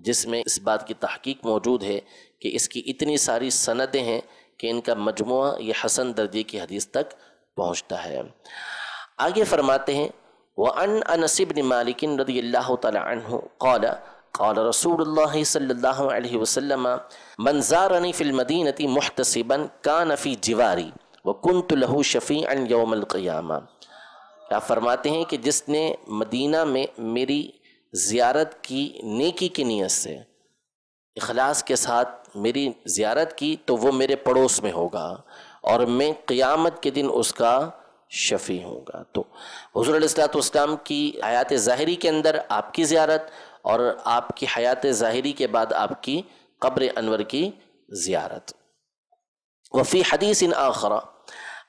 S2: جس میں اس بات کی تحقیق موجود ہے کہ اس کی اتنی ساری سندیں ہیں کہ ان کا مجموعہ یہ حسن درجے کی حدیث تک پہنچتا ہے۔ آگے فرماتے ہیں وَعَنْ أَنَسِ بْنِ مَالِكٍ رضی اللہ تعالی عنہ قال قال رسول اللہ صلی اللہ علیہ وسلم من زارنی فی المدینۃ محتسبا کان فی جواری وکنت لہ شفیعا یوم القیامہ۔ آپ فرماتے ہیں کہ جس نے مدینہ میں میری زیارت کی نیکی کی نیت سے، اخلاص کے ساتھ میری زیارت کی، تو وہ میرے پڑوس میں ہوگا اور میں قیامت کے دن اس کا شفیع ہوں گا۔ تو حضور علیہ الصلوۃ والسلام کی حیات ظاہری کے اندر آپ کی زیارت اور آپ کی حیات ظاہری کے بعد آپ کی قبر انور کی زیارت۔ وفی حدیث آخر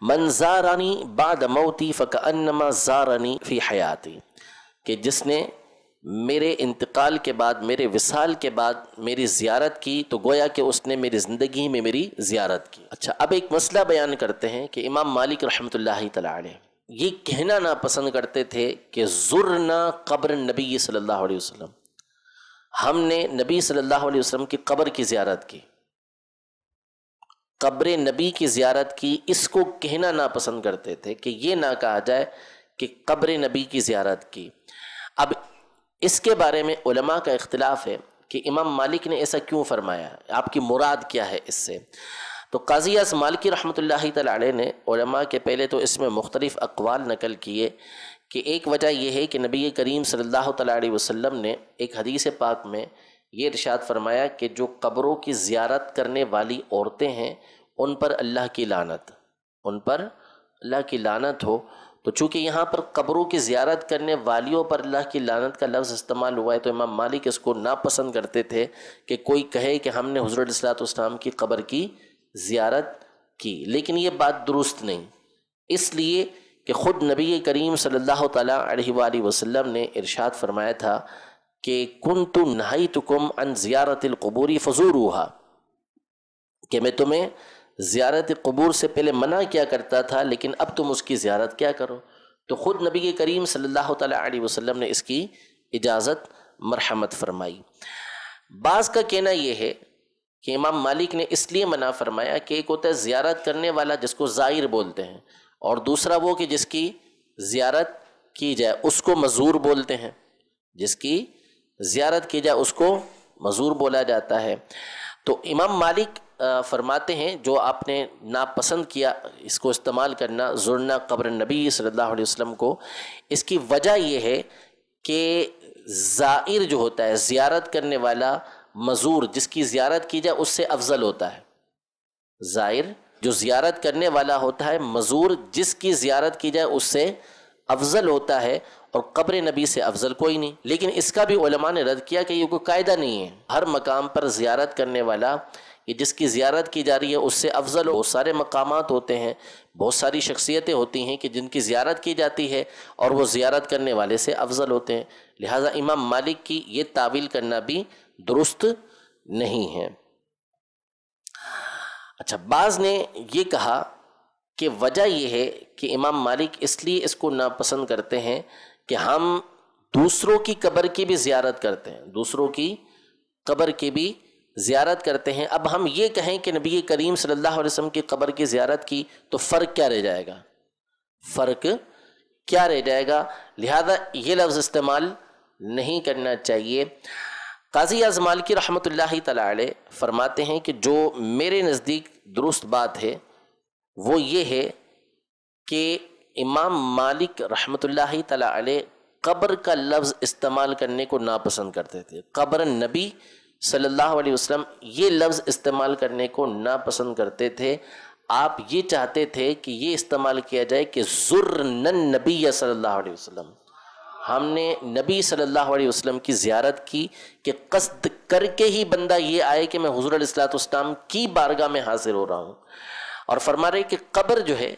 S2: من زارنی بعد موتی فکأنما زارنی فی حیاتی، کہ جس نے میرے انتقال کے بعد، میرے وصال کے بعد میری زیارت کی تو گویا کہ اس نے میری زندگی میں میری زیارت کی۔ اچھا، اب ایک مسئلہ بیان کرتے ہیں کہ امام مالک رحمۃ اللہ تعالی علیہ یہ کہنا ناپسند کرتے تھے کہ زرنا قبر نبی صلی اللہ علیہ وسلم، ہم نے نبی صلی اللہ علیہ وسلم کی قبر کی زیارت کی، قبر نبی کی زیارت کی، اس کو کہنا ناپسند کرتے تھے کہ یہ نہ کہا جائے کہ قبر نبی کی زیارت کی۔ اب اس کے بارے میں علماء کا اختلاف ہے کہ امام مالک نے ایسا کیوں فرمایا، آپ کی مراد کیا ہے اس سے؟ تو قاضی اعظم مالکی رحمۃ اللہ تعالی علیہ نے علماء کے پہلے تو اس میں مختلف اقوال نقل کیے کہ ایک وجہ یہ ہے کہ نبی کریم صلی اللہ تعالی علیہ وسلم نے ایک حدیث پاک میں یہ ارشاد فرمایا کہ جو قبروں کی زیارت کرنے والی عورتیں ہیں ان پر اللہ کی لعنت، ان پر اللہ کی لعنت ہو۔ تو چونکہ یہاں پر قبروں کی زیارت کرنے والیوں پر اللہ کی لعنت کا لفظ استعمال ہوا ہے تو امام مالک اس کو ناپسند کرتے تھے کہ کوئی کہے کہ ہم نے حضور علیہ الصلوۃ والسلام کی قبر کی زیارت کی، لیکن یہ بات درست نہیں، اس لیے کہ خود نبی کریم صلی اللہ تعالی علیہ وآلہ وسلم نے ارشاد فرمایا تھا کہ کنت نہیتکم عن زیارت القبور فزوروها، کہ میں تمہیں زیارت قبور سے پہلے منع کیا کرتا تھا لیکن اب تم اس کی زیارت کیا کرو۔ تو خود نبی کریم صلی اللہ تعالی علیہ وسلم نے اس کی اجازت مرحمت فرمائی۔ بعض کا کہنا یہ ہے کہ امام مالک نے اس لیے منع فرمایا کہ ایک ہوتا ہے زیارت کرنے والا جس کو زائر بولتے ہیں، اور دوسرا وہ کہ جس کی زیارت کی جائے اس کو مزور بولتے ہیں، جس کی زیارت کی جائے اس کو مزور بولا جاتا ہے۔ تو امام مالک فرماتے ہیں جو آپ نے ناپسند کیا اس کو استعمال کرنا زرنا قبر نبی صلی اللہ علیہ وسلم کو، اس کی وجہ یہ ہے کہ زائر جو ہوتا ہے زیارت کرنے والا مزور جس کی زیارت کی جائے اس سے افضل ہوتا ہے۔ زائر جو زیارت کرنے والا ہوتا ہے، مزور جس کی زیارت کی جائے اس سے افضل ہوتا ہے، اور قبر نبی سے افضل کوئی نہیں۔ لیکن اس کا بھی علماء نے رد کیا کہ یہ کوئی قاعدہ نہیں ہے، ہر مقام پر زیارت کرنے والا یہ جس کی زیارت کی جا رہی ہے اس سے افضل ہو۔ بہت سارے مقامات ہوتے ہیں، بہت ساری شخصیتیں ہوتی ہیں کہ جن کی زیارت کی جاتی ہے اور وہ زیارت کرنے والے سے افضل ہوتے ہیں، لہٰذا امام مالک کی یہ تعویل کرنا بھی درست نہیں ہے۔ اچھا، بعض نے یہ کہا کہ وجہ یہ ہے کہ امام مالک اس لیے اس کو ناپسند کرتے ہیں کہ ہم دوسروں کی قبر کی بھی زیارت کرتے ہیں، دوسروں کی قبر کی بھی زیارت کرتے ہیں۔ اب ہم یہ کہیں کہ نبی کریم صلی اللہ علیہ وسلم کی قبر کی زیارت کی تو فرق کیا رہ جائے گا، فرق کیا رہ جائے گا، لہذا یہ لفظ استعمال نہیں کرنا چاہیے۔ قاضی اعظم مالکی رحمۃ اللہ تعالی علیہ فرماتے ہیں کہ جو میرے نزدیک درست بات ہے وہ یہ ہے کہ امام مالک رحمۃ اللہ تعالی علیہ قبر کا لفظ استعمال کرنے کو ناپسند کرتے تھے، قبر نبی صلی اللہ علیہ وسلم یہ لفظ استعمال کرنے کو ناپسند کرتے تھے۔ آپ یہ چاہتے تھے کہ یہ استعمال کیا جائے کہ زرنا النبی صلی اللہ علیہ وسلم، ہم نے نبی صلی اللہ علیہ وسلم کی زیارت کی، کہ قصد کر کے ہی بندہ یہ آئے کہ میں حضور علیہ الصلوۃ والسلام کی بارگاہ میں حاضر ہو رہا ہوں۔ اور فرما رہے کہ قبر جو ہے،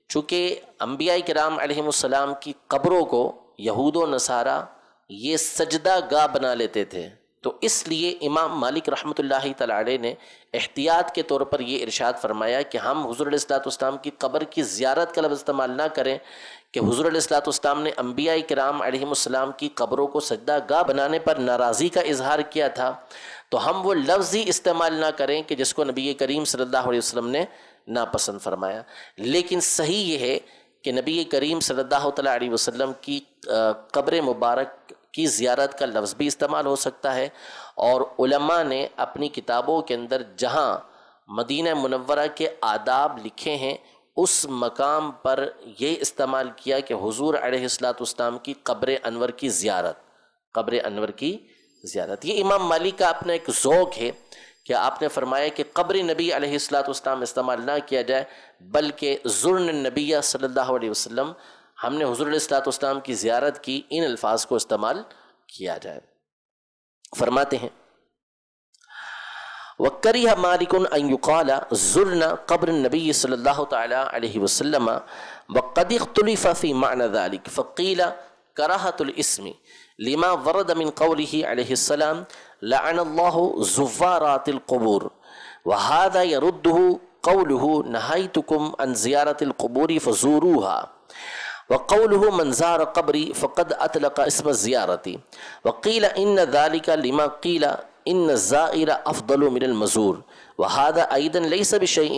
S2: چونکہ انبیاء کرام علیہم السلام کی قبروں کو یہود و نصارہ یہ سجدہ گاہ بنا لیتے تھے، تو اس لیے امام مالک رحمۃ اللہ تعالی علیہ نے احتیاط کے طور پر یہ ارشاد فرمایا کہ ہم حضور علیہ الصلوۃ والسلام کی قبر کی زیارت کا لفظ استعمال نہ کریں، کہ حضور علیہ الصلوۃ والسلام نے انبیاء کرام علیہم السلام کی قبروں کو سجدہ گاہ بنانے پر ناراضی کا اظہار کیا تھا، تو ہم وہ لفظ ہی استعمال نہ کریں کہ جس کو نبی کریم صلی اللہ علیہ وسلم نے ناپسند فرمایا۔ لیکن صحیح یہ ہے کہ نبی کریم صلی اللہ تعالیٰ علیہ وسلم کی قبر مبارک کی زیارت کا لفظ بھی استعمال ہو سکتا ہے، اور علماء نے اپنی کتابوں کے اندر جہاں مدینہ منورہ کے آداب لکھے ہیں اس مقام پر یہ استعمال کیا کہ حضور علیہ الصلوۃ والسلام کی قبر انور کی زیارت، قبر انور کی زیارت۔ یہ امام مالک کا اپنا ایک ذوق ہے کہ آپ نے فرمایا کہ قبر نبی علیہ الصلوۃ والسلام استعمال نہ کیا جائے، بلکہ زرن النبی صلی اللہ علیہ وسلم، ہم نے حضور علیہ الصلوۃ والسلام کی زیارت کی، ان الفاظ کو استعمال کیا جائے۔ فرماتے ہیں وَكَرِهَ مَالِكٌ أَن يُقَالَ زُرْنَا قَبْرَ النَّبِيِّ صلی اللہ تعالی علیہ وسلم وَقَدِ اخْتُلِفَ فِي مَعْنَى ذَلِكَ فَقِيلَ كَرَاهَةُ الْإِسْمِ لِمَا وَرَدَ مِنْ قَوْلِهِ عَلَيْهِ السَّلَامُ لَعَنَ اللَّهُ زُوَّارَاتِ الْقُبُورِ وَهَذَا يَرُدُّهُ قَوْلُهُ نَهَيْتُكُمْ عَنْ زِيَارَةِ الْقُبُورِ فَزُورُوهَا وَقَوْلُهُ مَنْ زَارَ قَبْرِي فَقَدْ أَطْلَقَ اسْمَ الزِّيَارَةِ وَقِيلَ إِنَّ ذَلِكَ لِمَا قِيلَ إن الزائر أفضل من المزور وهذا أيضا ليس بشيء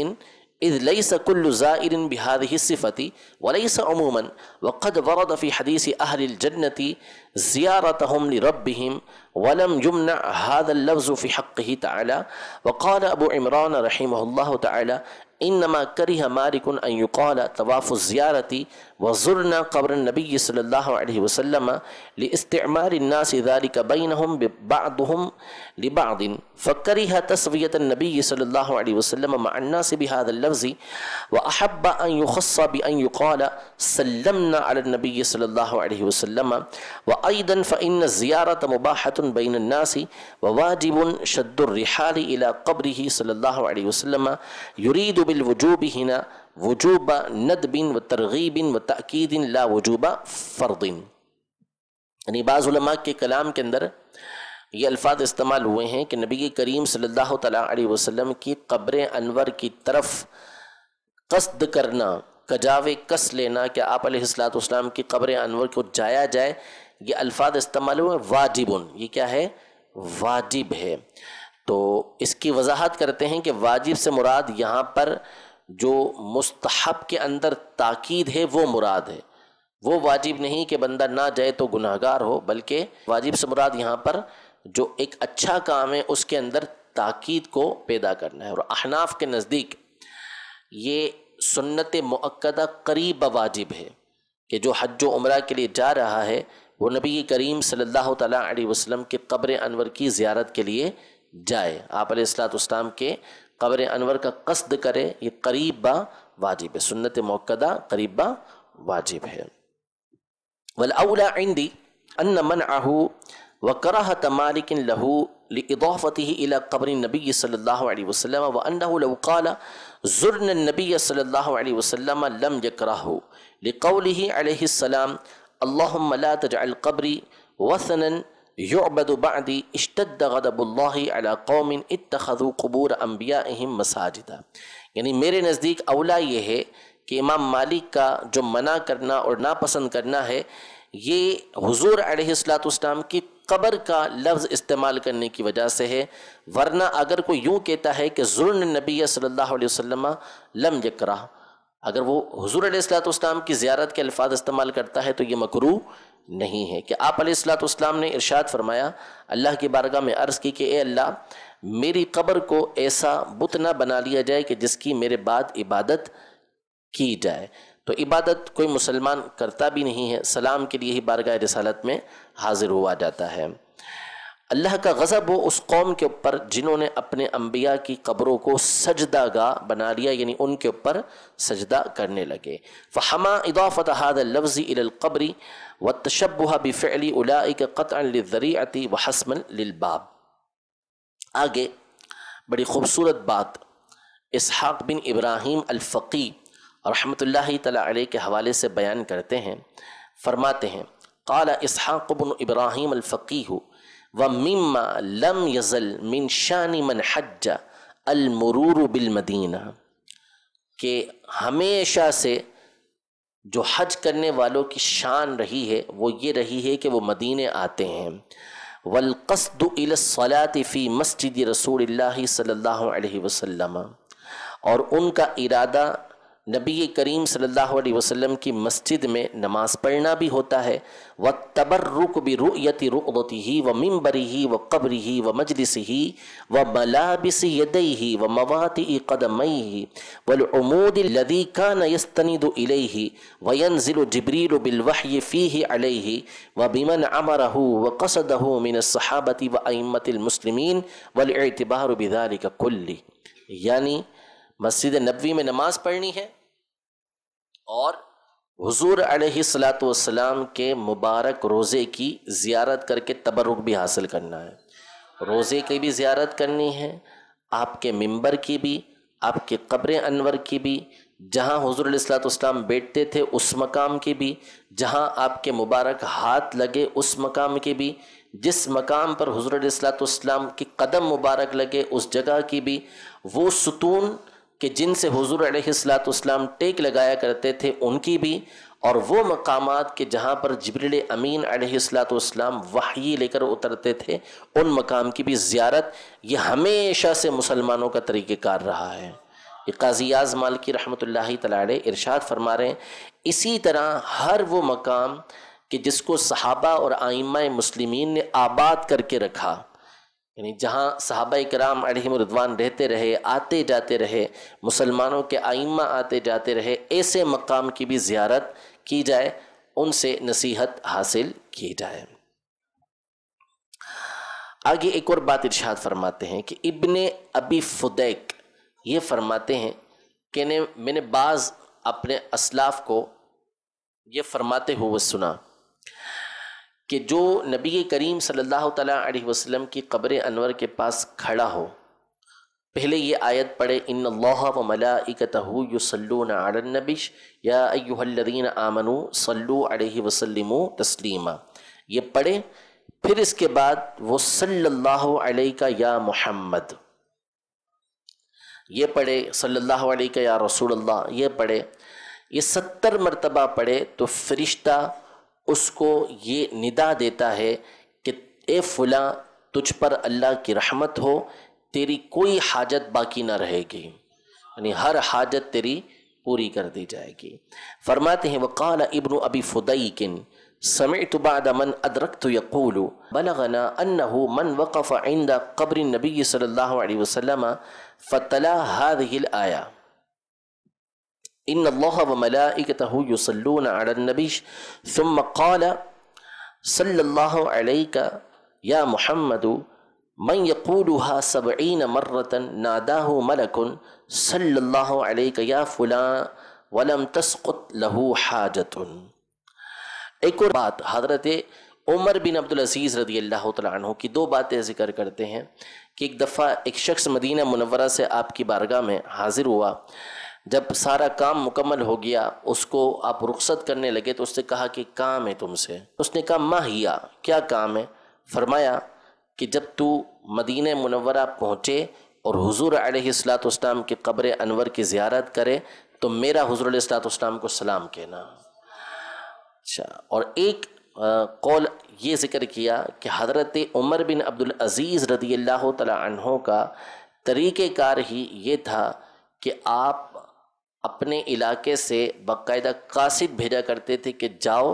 S2: إذ ليس كل زائر بهذه الصفة وليس عموما وقد ورد في حديث أهل الجنة زيارتهم لربهم ولم يمنع هذا اللفظ في حقه تعالى وقال أبو عمران رحمه الله تعالى إنما كره مالك أن يقال طواف الزيارة وزرنا قبر النبي صلى الله عليه وسلم لاستعمال الناس ذلك بينهم بعضهم لبعض فكره تسوية النبي صلى الله عليه وسلم مع الناس بهذا اللفظ وأحب أن يخص بأن يقال سلمنا على النبي صلى الله عليه وسلم وأيضا فإن الزيارة مباحة بين الناس وواجب شد الرحال إلى قبره صلى الله عليه وسلم يريد بالوجوب هنا وجوب ندب وترغیب وتأکید لا وجوب فرض. یعنی بعض علماء کے کلام کے اندر یہ الفاظ استعمال ہوئے ہیں کہ نبی کریم صلی اللہ تعالیٰ علیہ وسلم کی قبر انور کی طرف قصد کرنا، کجاوے کس لینا کہ آپ علیہ السلام کی قبر انور کو جایا جائے، یہ الفاظ استعمال ہوئے واجبن. یہ کیا ہے؟ واجب ہے. تو اس کی وضاحت کرتے ہیں کہ واجب سے مراد یہاں پر جو مستحب کے اندر تاکید ہے وہ مراد ہے. وہ واجب نہیں کہ بندہ نہ جائے تو گناہگار ہو، بلکہ واجب سے مراد یہاں پر جو ایک اچھا کام ہے اس کے اندر تاکید کو پیدا کرنا ہے. اور احناف کے نزدیک یہ سنت مؤکدہ قریب واجب ہے کہ جو حج و عمرہ کے لیے جا رہا ہے وہ نبی کریم صلی اللہ تعالیٰ علیہ وسلم کی قبر انور کی زیارت کے لیے جائے، آپ علیہ السلام کے قبر انور کا قصد کرے. یہ قریب واجب ہے، سنت مؤکدہ قریب واجب ہے. والاولی عندی ان منعه وکراہۃ مالک له لاضافته الى قبر النبی صلی اللہ علیہ وسلم وانه لو قال زرنا النبی صلی اللہ علیہ وسلم لم یکرہه لقوله علیہ السلام اللہم لا تجعل قبری وثنا یعبد بعدی اشتد غضب اللہ علی قوم اتخذوا قبور انبیائہم مساجدا. یعنی میرے نزدیک اولا یہ ہے کہ امام مالک کا جو منع کرنا اور ناپسند کرنا ہے یہ حضور علیہ السلام کی قبر کا لفظ استعمال کرنے کی وجہ سے ہے. ورنہ اگر کوئی یوں کہتا ہے کہ زرن النبی صلی اللہ علیہ وسلم لم یکرہ، اگر وہ حضور علیہ السلام کی زیارت کے الفاظ استعمال کرتا ہے تو یہ مکروہ نہیں ہے. کہ آپ علیہ السلام نے ارشاد فرمایا، اللہ کی بارگاہ میں عرض کی کہ اے اللہ میری قبر کو ایسا بت نہ بنا لیا جائے کہ جس کی میرے بعد عبادت کی جائے. تو عبادت کوئی مسلمان کرتا بھی نہیں ہے، سلام کے لیے ہی بارگاہ رسالت میں حاضر ہوا جاتا ہے. اللہ کا غضب ہو اس قوم کے اوپر جنہوں نے اپنے انبیاء کی قبروں کو سجدہ گاہ بنا لیا، یعنی ان کے اوپر سجدہ کرنے لگے. فحما اضافت هذا اللفظ الى القبر والتشبہ بفعل اولئک قطعا للذریعۃ وحسما للباب. آگے بڑی خوبصورت بات اسحاق بن ابراہیم الفقی رحمۃ اللہ تعالی علیہ کے حوالے سے بیان کرتے ہیں. فرماتے ہیں قال اسحاق بن ابراہیم الفقیہ ومما لم یزل من شان من حج المرور بالمدینہ، کہ ہمیشہ سے جو حج کرنے والوں کی شان رہی ہے وہ یہ رہی ہے کہ وہ مدینے آتے ہیں. والقصد الى الصلاة فی مسجد رسول اللہ صلی اللہ علیہ وسلم، اور ان کا ارادہ نبی کریم صلی اللہ علیہ وسلم کی مسجد میں نماز پڑھنا بھی ہوتا ہے. وَالتَّبَرُّكُ بِرُؤْيَةِ رُؤْضَتِهِ وَمِنْبَرِهِ وَقَبْرِهِ وَمَجْلِسِهِ وَمَلَابِسِ يَدَيْهِ وَمَوَاطِئِ قَدَمَيْهِ وَالْعُمُودِ الَّذِي كَانَ يَسْتَنِدُ إِلَيْهِ وَيَنْزِلُ جِبْرِيلُ بِالْوَحْيِ فِيهِ عَلَيْهِ وَبِمَنْ عَمَرَهُ وَقَصَدَهُ مِنَ الصَّحَابَةِ وَأَئِمَّةِ الْمُسْلِمِينَ وَالْاعْتِبَارُ بِذَلِكَ كُلِّهِ. یعنی مسجد نبوی میں نماز پڑھنی ہے اور حضور علیہ السلام کے مبارک روزے کی زیارت کر کے تبرک بھی حاصل کرنا ہے. روزے کی بھی زیارت کرنی ہے، آپ کے منبر کی بھی، آپ کے قبر انور کی بھی، جہاں حضور علیہ الصلوۃ والسلام بیٹھتے تھے اس مقام کی بھی، جہاں آپ کے مبارک ہاتھ لگے اس مقام کی بھی، جس مقام پر حضور علیہ الصلوۃ والسلام کی قدم مبارک لگے اس جگہ کی بھی، وہ ستون کہ جن سے حضور علیہ الصلوۃ والسلام ٹیک لگایا کرتے تھے ان کی بھی، اور وہ مقامات کہ جہاں پر جبریل امین علیہ الصلوۃ والسلام وحی لے کر اترتے تھے ان مقام کی بھی زیارت، یہ ہمیشہ سے مسلمانوں کا طریقہ کار رہا ہے۔ یہ قاضی اعظ مالکی رحمۃ اللہ تعالی علیہ ارشاد فرما رہے ہیں، اسی طرح ہر وہ مقام کہ جس کو صحابہ اور ائمہ مسلمین نے آباد کر کے رکھا، یعنی جہاں صحابہ کرام علیہم رضوان رہتے رہے، آتے جاتے رہے، مسلمانوں کے ائمہ آتے جاتے رہے، ایسے مقام کی بھی زیارت کی جائے، ان سے نصیحت حاصل کی جائے۔ آگے ایک اور بات ارشاد فرماتے ہیں کہ ابن ابی فدیک یہ فرماتے ہیں کہ میں نے بعض اپنے اسلاف کو یہ فرماتے ہوئے سنا کہ جو نبی کریم صلی اللہ تعالیٰ علیہ وسلم کی قبر انور کے پاس کھڑا ہو، پہلے یہ آیت پڑھے ان اللہ و ملائکتہ یصلون علی النبی یا ایھا الذین آمنوا صلوا علیہ وسلموا تسلیما، یہ پڑھے، پھر اس کے بعد وہ صلی اللہ علیہ یا محمد یہ پڑھے، صلی اللہ علیہ یا رسول اللہ یہ پڑھے، یہ 70 مرتبہ پڑھے تو فرشتہ اس کو یہ ندا دیتا ہے کہ اے فلاں تجھ پر اللہ کی رحمت ہو، تیری کوئی حاجت باقی نہ رہے گی، یعنی ہر حاجت تیری پوری کر دی جائے گی۔ فرماتے ہیں وقال ابن ابی فدیک سمعت بعد من ادرکت یقول بلغنا انه من وقف عند قبر النبی صلی اللہ علیہ وسلم فتلا هذه الآیہ ان اللہ وملائکتہ یصلون علی النبی ثم قال صلی اللہ علیہ یا محمد من یقولها 70 مرة ناداه ملک صلی اللہ علیہ یا فلان ولم تسقط له حاجت۔ ایک اور بات، حضرت عمر بن عبدالعزیز رضی اللہ تعالیٰ عنہ کی دو باتیں ذکر کرتے ہیں کہ ایک دفعہ ایک شخص مدینہ منورہ سے آپ کی بارگاہ میں حاضر ہوا، جب سارا کام مکمل ہو گیا اس کو آپ رخصت کرنے لگے تو اس نے کہا کہ کام ہے تم سے، اس نے کہا ما ہیا، کیا کام ہے؟ فرمایا کہ جب تو مدینہ منورہ پہنچے اور حضور علیہ الصلوۃ والسلام کے قبر انور کی زیارت کرے تو میرا حضور علیہ الصلوۃ والسلام کو سلام کہنا۔ اچھا، اور ایک قول یہ ذکر کیا کہ حضرت عمر بن عبدالعزیز رضی اللہ تعالیٰ عنہ کا طریقہ کار ہی یہ تھا کہ آپ اپنے علاقے سے باقاعدہ قاصد بھیجا کرتے تھے کہ جاؤ،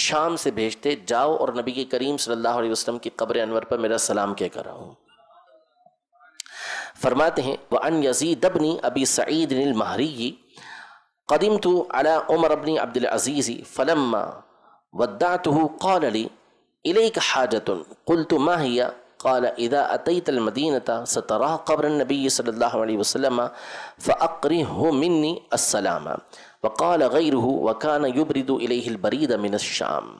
S2: شام سے بھیجتے، جاؤ اور نبی کریم صلی اللہ علیہ وسلم کی قبر انور پر میرا سلام کہہ کر آؤ۔ فرماتے ہیں وعن یزید بن ابی سعید المہری قدمت على عمر بن عبد العزيز فلما ودعته قال لي إليك حاجة قلت ما هي؟ قال إذا أتيت المدينة سترى قبر النبي صلى الله عليه وسلم فأقره مني السلام، وقال غيره وكان يبرد إليه البريد من الشام۔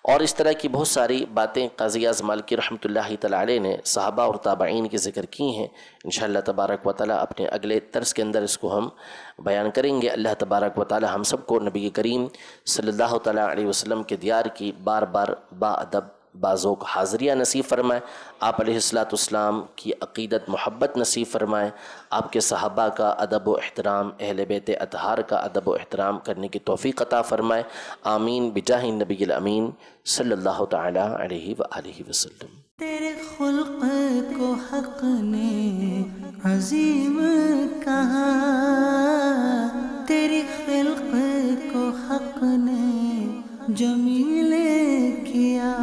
S2: اور اس طرح کی بہت ساری باتیں قاضی اعظ مالکی رحمۃ اللہ تعالیٰ علیہ نے صحابہ اور تابعین کے ذکر کی ہیں، انشاءاللہ تبارک و تعالیٰ اپنے اگلے درس کے اندر اس کو ہم بیان کریں گے۔ اللہ تبارک و تعالیٰ ہم سب کو نبی کریم صلی اللہ تعالیٰ علیہ وسلم کے دیار کی بار بار با ادب بازوق حاضریہ نصیب فرمائے، آپ علیہ الصلوۃ والسلام کی عقیدت محبت نصیب فرمائے، آپ کے صحابہ کا ادب و احترام، اہل بیت اطہار کا ادب و احترام کرنے کی توفیق عطا فرمائے، آمین بجاہ النبی الامین صلی اللہ تعالیٰ علیہ وآلہ وسلم۔
S1: تیرے خلق کو حق نے عظیم کہا، تیری خلق کو حق نے جمیل کیا۔